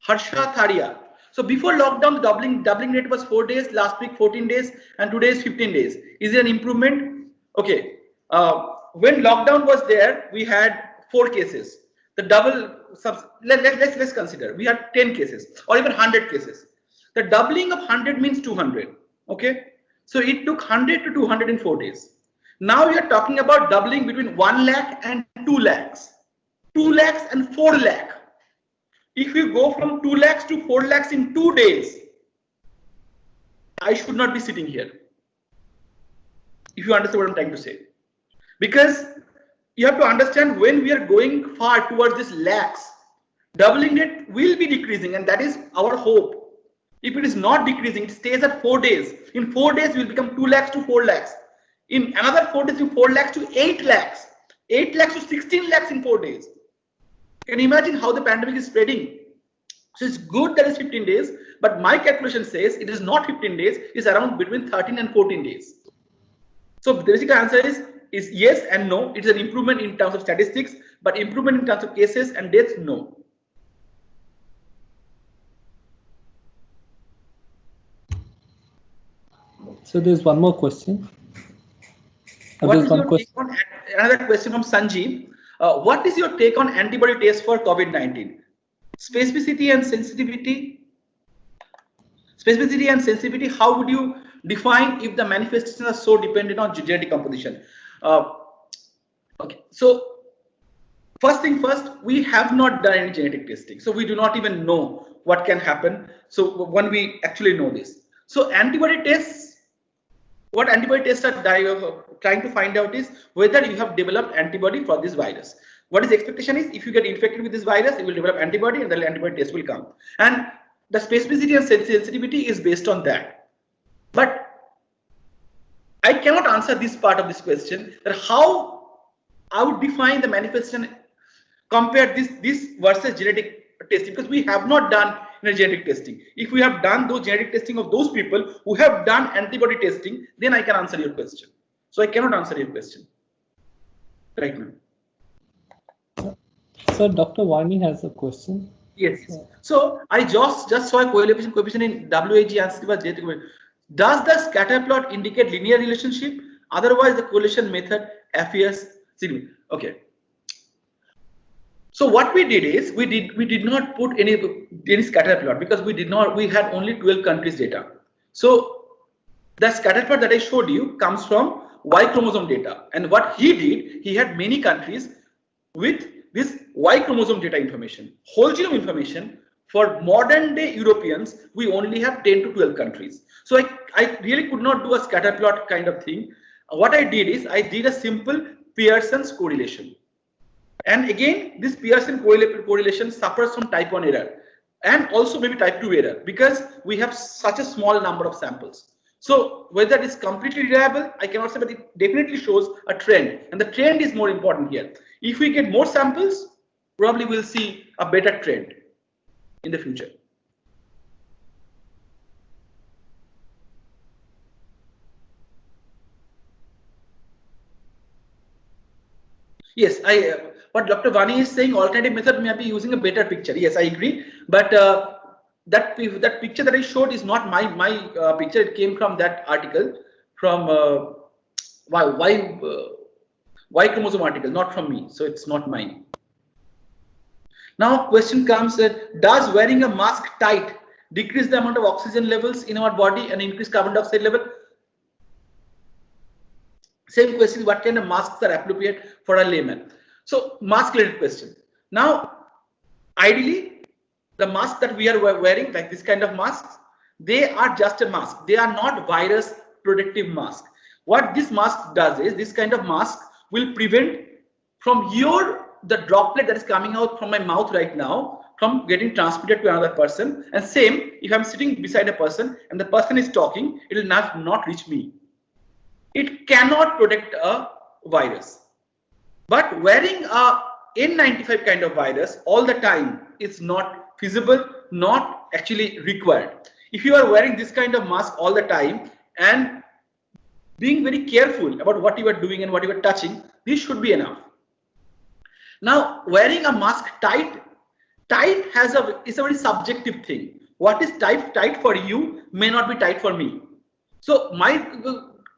Tharia. So before lockdown, the doubling rate was 4 days, last week 14 days, and today is 15 days. Is there an improvement? Okay, when lockdown was there, we had 4 cases. The double, let's consider, we had 10 cases or even 100 cases. The doubling of 100 means 200. Okay, so it took 100 to 200 in 4 days. Now we are talking about doubling between 1 lakh and 2 lakhs. 2 lakhs and 4 lakh. If you go from 2 lakhs to 4 lakhs in 2 days, I should not be sitting here. If you understand what I'm trying to say. Because you have to understand, when we are going far towards this lakhs, doubling it will be decreasing, and that is our hope. If it is not decreasing, it stays at 4 days. In 4 days, we will become 2 lakhs to 4 lakhs. In another 4 days, from 4 lakhs to 8 lakhs. 8 lakhs to 16 lakhs in 4 days. Can you imagine how the pandemic is spreading? So it's good that it's 15 days, but my calculation says it is not 15 days, it's around between 13 and 14 days. So the basic answer is yes and no. It's an improvement in terms of statistics, but improvement in terms of cases and deaths, no. So there's one more question. What is your take on another question from Sanjeev? What is your take on antibody test for COVID-19? Specificity and sensitivity. Specificity and sensitivity. How would you define if the manifestations are so dependent on genetic composition? Okay. So first thing first, we have not done any genetic testing, so we do not even know what can happen. So when we actually know this, so antibody tests. What antibody tests are trying to find out is whether you have developed antibody for this virus. What is the expectation is if you get infected with this virus, you will develop antibody and the antibody test will come. And the specificity and sensitivity is based on that. But I cannot answer this part of this question, that how I would define the manifestation, compare this versus genetic testing, because we have not done genetic testing. If we have done those genetic testing of those people who have done antibody testing, then I can answer your question. So I cannot answer your question right now. So Dr. Vani has a question. Yes. So I just saw a correlation coefficient in WAG and does the scatter plot indicate linear relationship? Otherwise, the correlation method appears significant. Okay. So what we did is we did not put any scatter plot because we had only 12 countries data. So the scatter plot that I showed you comes from Y chromosome data, and what he did, he had many countries with this Y chromosome data information. Whole genome information for modern day Europeans, we only have 10 to 12 countries. So I really could not do a scatter plot kind of thing. What I did is I did a simple Pearson's correlation. And again, this Pearson correlation suffers from type 1 error and also maybe type 2 error because we have such a small number of samples. So whether it is completely reliable, I cannot say, but it definitely shows a trend, and the trend is more important here. If we get more samples, probably we'll see a better trend in the future. Yes, what Dr. Vani is saying, alternative method may be using a better picture. Yes, I agree. But that picture that I showed is not my picture. It came from that article from Y chromosome article, not from me. So it's not mine. Now question comes that does wearing a mask tight decrease the amount of oxygen levels in our body and increase carbon dioxide level? Same question, what kind of masks are appropriate for a layman? So mask related question. Now, ideally, the mask that we are wearing, like this kind of masks, they are just a mask. They are not virus protective mask. What this mask does is this kind of mask will prevent from the droplet that is coming out from my mouth right now from getting transmitted to another person. And same, if I'm sitting beside a person and the person is talking, it will not reach me. It cannot protect a virus. But wearing a N95 kind of virus all the time is not feasible, not actually required. If you are wearing this kind of mask all the time and being very careful about what you are doing and what you are touching, this should be enough. Now, wearing a mask tight is a very subjective thing. What is tight for you may not be tight for me. So my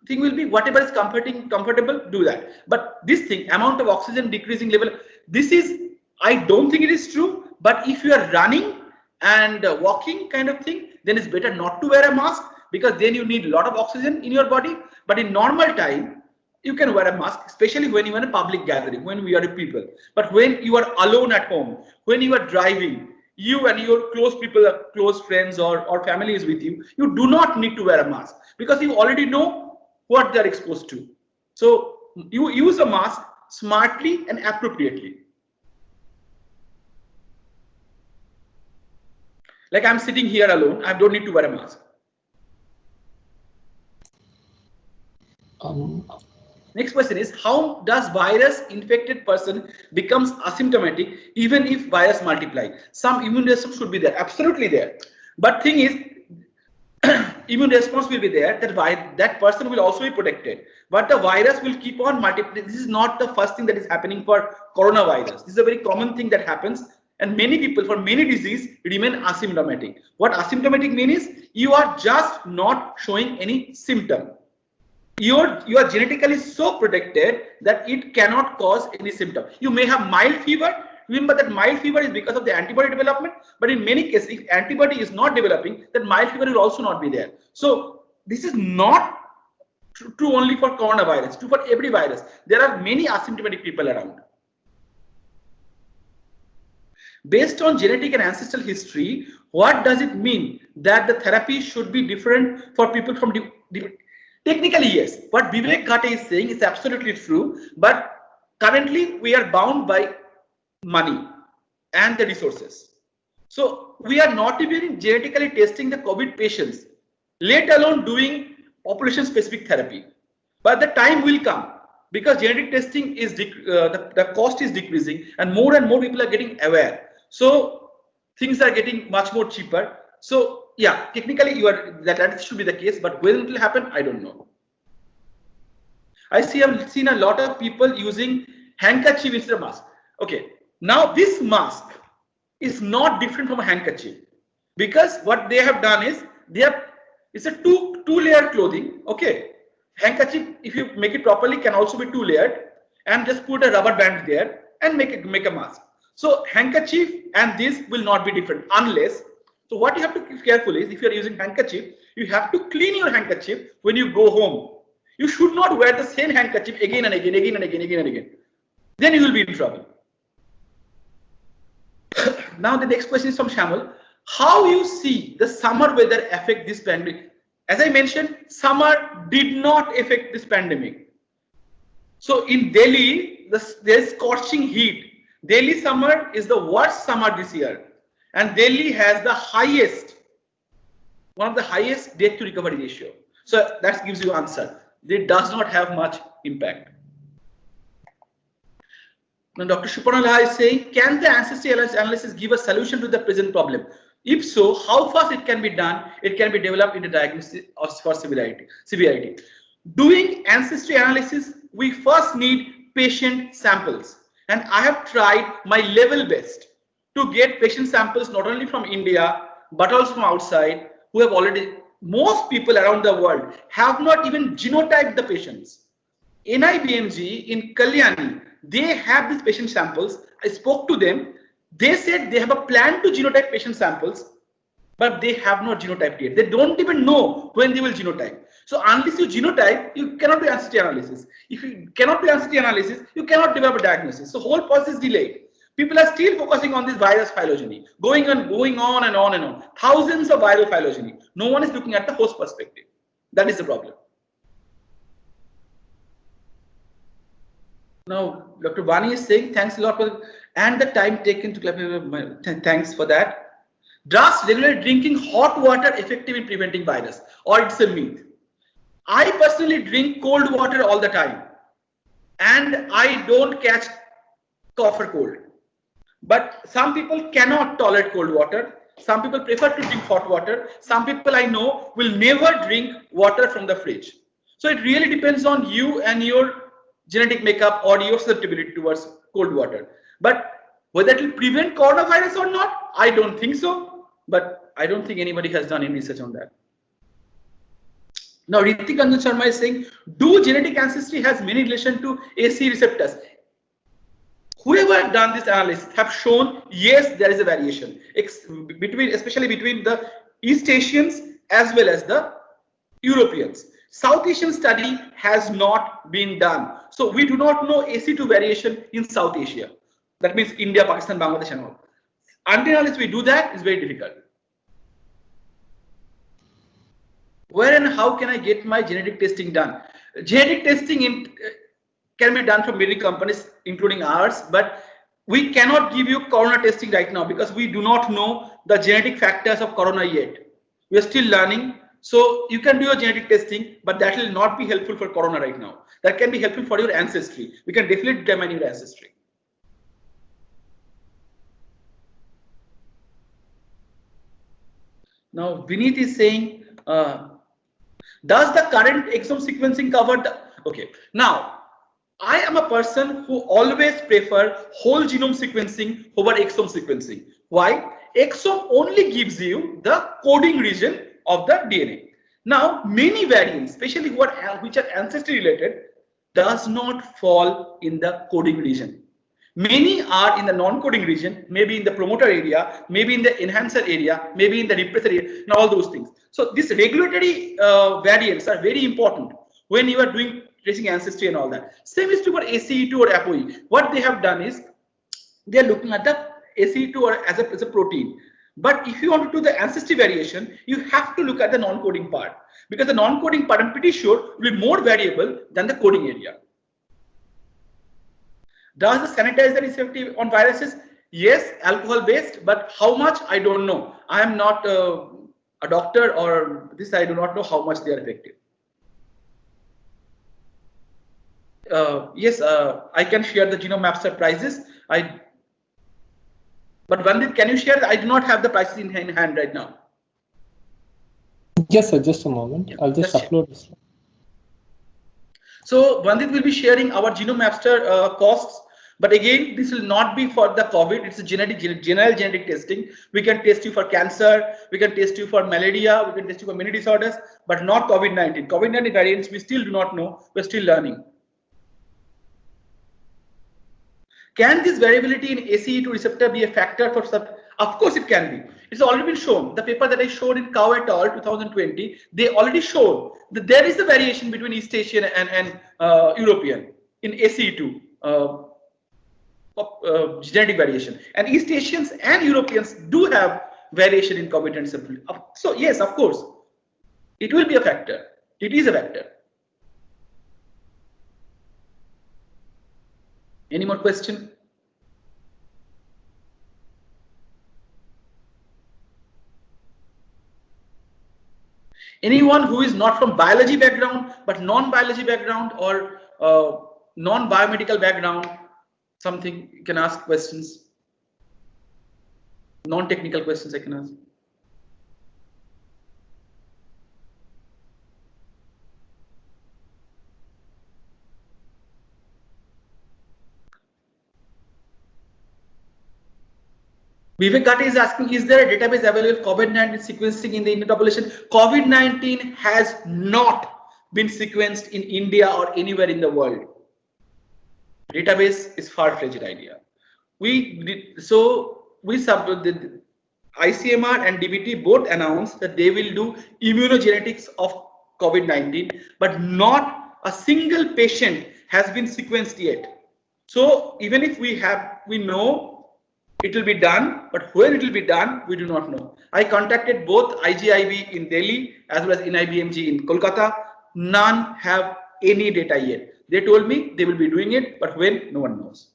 thing will be whatever is comfortable, do that. But this thing, amount of oxygen decreasing level, this is, I don't think it is true. But if you are running and walking kind of thing, then it's better not to wear a mask because then you need a lot of oxygen in your body. But in normal time, you can wear a mask, especially when you are in a public gathering, when we are with people. But when you are alone at home, when you are driving, you and your close people, close friends or family is with you, you do not need to wear a mask because you already know what they are exposed to. So you use a mask smartly and appropriately. Like I'm sitting here alone, I don't need to wear a mask. Next question is, how does virus infected person becomes asymptomatic even if virus multiply? Some immune response should be there, absolutely there. But thing is, immune response will be there, that person will also be protected, but the virus will keep on multiplying. This is not the first thing that is happening for coronavirus. This is a very common thing that happens, and many people for many disease remain asymptomatic. What asymptomatic means is you are just not showing any symptom. You are genetically so protected that it cannot cause any symptom. You may have mild fever. Remember that mild fever is because of the antibody development, but in many cases, if antibody is not developing, then mild fever will also not be there. So this is not true only for coronavirus, true for every virus. There are many asymptomatic people around. Based on genetic and ancestral history, what does it mean that the therapy should be different for people from technically, yes. What Vivek Ghate is saying is absolutely true, but currently we are bound by money and the resources. So we are not even genetically testing the COVID patients, let alone doing population specific therapy. But the time will come, because genetic testing is the cost is decreasing and more people are getting aware. So things are getting much more cheaper. So yeah, technically that should be the case, but when it will happen, I don't know. I've seen a lot of people using handkerchief instead of mask. Okay. Now this mask is not different from a handkerchief, because what they have done is it's a two-layer clothing. Okay, handkerchief, if you make it properly, can also be two-layered, and just put a rubber band there and make a mask. So handkerchief and this will not be different unless. So what you have to be careful is, if you are using handkerchief, you have to clean your handkerchief when you go home. You should not wear the same handkerchief again and again. Then you will be in trouble. Now the next question is from Shamal. How you see the summer weather affect this pandemic? As I mentioned, summer did not affect this pandemic. So in Delhi, there is scorching heat. Delhi summer is the worst summer this year, and Delhi has one of the highest death to recovery ratio. So that gives you answer. It does not have much impact. Now, Dr. Suparna is saying, can the ancestry analysis give a solution to the present problem? If so, how fast it can be done? It can be developed into diagnosis for severity. Doing ancestry analysis, we first need patient samples. And I have tried my level best to get patient samples not only from India, but also from outside, who have already, most people around the world have not even genotyped the patients. NIBMG in Kalyani, they have these patient samples. I spoke to them. They said they have a plan to genotype patient samples, but they have not genotyped yet. They don't even know when they will genotype. So unless you genotype, you cannot do ancestry analysis. If you cannot do ancestry analysis, you cannot develop a diagnosis. So whole process is delayed. People are still focusing on this virus phylogeny, going on and on. Thousands of viral phylogeny. No one is looking at the host perspective. That is the problem. Now, Dr. Vani is saying, thanks a lot for and the time taken to clarify. Thanks for that. Does regular drinking hot water effective in preventing virus, or it's a myth? I personally drink cold water all the time, and I don't catch cough or cold. But some people cannot tolerate cold water. Some people prefer to drink hot water. Some people I know will never drink water from the fridge. So it really depends on you and your genetic makeup or your susceptibility towards cold water. But whether it will prevent coronavirus or not, I don't think so. But I don't think anybody has done any research on that. Now, Ritik Anjan Sharma is saying, do genetic ancestry has many relation to AC receptors? Whoever done this analysis have shown, yes, there is a variation, especially between the East Asians as well as the Europeans. South Asian study has not been done. So we do not know AC2 variation in South Asia. That means India, Pakistan, Bangladesh and all. Until we do that, it's very difficult. Where and how can I get my genetic testing done? Genetic testing can be done from many companies, including ours, but we cannot give you corona testing right now because we do not know the genetic factors of corona yet. We are still learning. So you can do your genetic testing, but that will not be helpful for corona right now. That can be helpful for your ancestry. We can definitely determine your ancestry. Now, Vineet is saying, does the current exome sequencing cover the, okay. Now, I am a person who always prefer whole genome sequencing over exome sequencing. Why? Exome only gives you the coding region of the DNA. Now, many variants, especially which are ancestry related, does not fall in the coding region. Many are in the non-coding region, maybe in the promoter area, maybe in the enhancer area, maybe in the repressor area, and all those things. So these regulatory variants are very important when you are doing tracing ancestry and all that. Same is true for ACE2 or ApoE. What they have done is they are looking at the ACE2 or as a protein. But if you want to do the ancestry variation, you have to look at the non-coding part, because the non-coding part, I'm pretty sure, will be more variable than the coding area. Does the sanitizer is effective on viruses? Yes, alcohol based, but how much I don't know. I am not a doctor, or this I do not know how much they are effective. Yes, I can share the GenomeMapster prices. But Vandit, can you share? I do not have the prices in hand right now. Yes, sir. Just a moment. I'll just upload this. So Vandit will be sharing our GenomeMapster costs. But again, this will not be for the COVID. It's a general genetic testing. We can test you for cancer. We can test you for malaria. We can test you for many disorders, but not COVID-19. COVID-19 variants, we still do not know. We're still learning. Can this variability in ACE2 receptor be a factor for sub? Of course it can be. It's already been shown. The paper that I showed in Cow et al. 2020, they already showed that there is a variation between East Asian and European in ACE2. Genetic variation, and East Asians and Europeans do have variation in COVID receptor. So yes, of course, it will be a factor. It is a factor. Any more question? Anyone who is not from biology background but non-biology background or non-biomedical background, something you can ask questions. Non-technical questions I can ask. Vivek Gatti is asking, is there a database available of COVID-19 sequencing in the Indian population? COVID-19 has not been sequenced in India or anywhere in the world. Database is far-fetched idea. ICMR and DBT both announced that they will do immunogenetics of COVID-19, but not a single patient has been sequenced yet. So even if we know it will be done, but when it will be done, we do not know. I contacted both IGIB in Delhi as well as NIBMG in Kolkata. None have any data yet. They told me they will be doing it, but when, no one knows.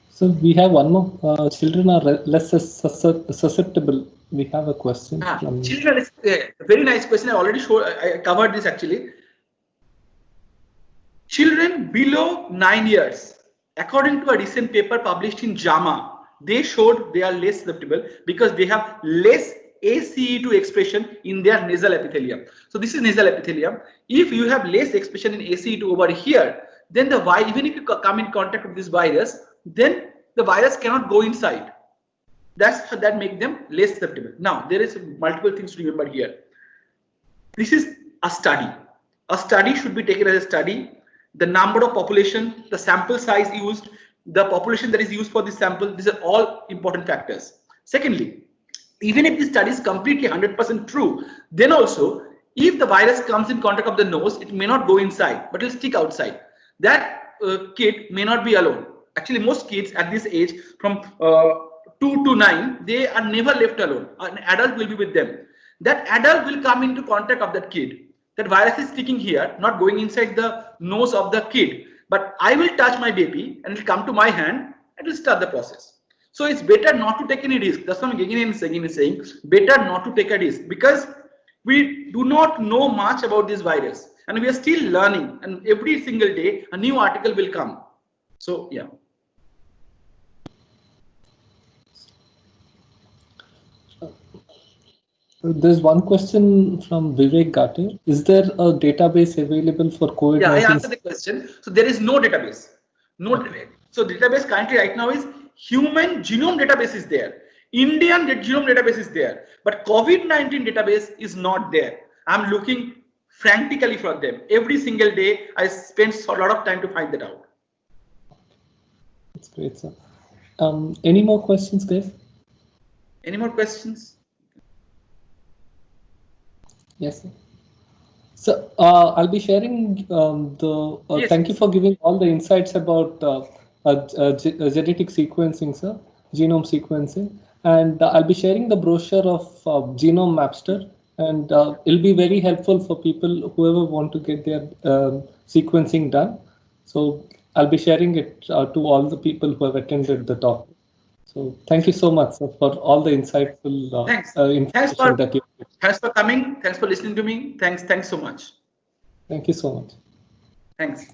So we have one more. Children are less susceptible. We have a question. From children is a very nice question. I already I covered this actually. Children below 9 years, according to a recent paper published in JAMA, they showed they are less susceptible because they have less ACE2 expression in their nasal epithelium. So this is nasal epithelium. If you have less expression in ACE2 over here, then even if you come in contact with this virus, then the virus cannot go inside. That makes them less susceptible. Now there is multiple things to remember here. This is a study. A study should be taken as a study. The number of population, the sample size used, the population that is used for this sample, these are all important factors. Secondly, even if the study is completely 100% true, then also if the virus comes in contact of the nose, it may not go inside, but it will stick outside. That kid may not be alone. Actually, most kids at this age, from 2 to 9, they are never left alone. An adult will be with them. That adult will come into contact of that kid. That virus is sticking here, not going inside the nose of the kid. But I will touch my baby and it will come to my hand and it will start the process. So it's better not to take any risk. That's what again is saying, better not to take a risk, because we do not know much about this virus and we are still learning, and every single day a new article will come. So yeah. There's one question from Vivek Gate. Is there a database available for COVID-19? Yeah, I answered the question. So there is no database. No database. So database currently right now is human genome database is there. Indian genome database is there. But COVID-19 database is not there. I'm looking frantically for them. Every single day, I spend a lot of time to find that out. That's great, sir. Any more questions, guys? Any more questions? Yes, sir. So I'll be sharing Yes. Thank you for giving all the insights about genetic sequencing, sir, genome sequencing. And I'll be sharing the brochure of Genome Mapster, and it'll be very helpful for people whoever want to get their sequencing done. So I'll be sharing it to all the people who have attended the talk. So thank you so much, sir, for all the insightful information that you. Thanks for coming. Thanks for listening to me. Thanks so much. Thank you so much. Thanks.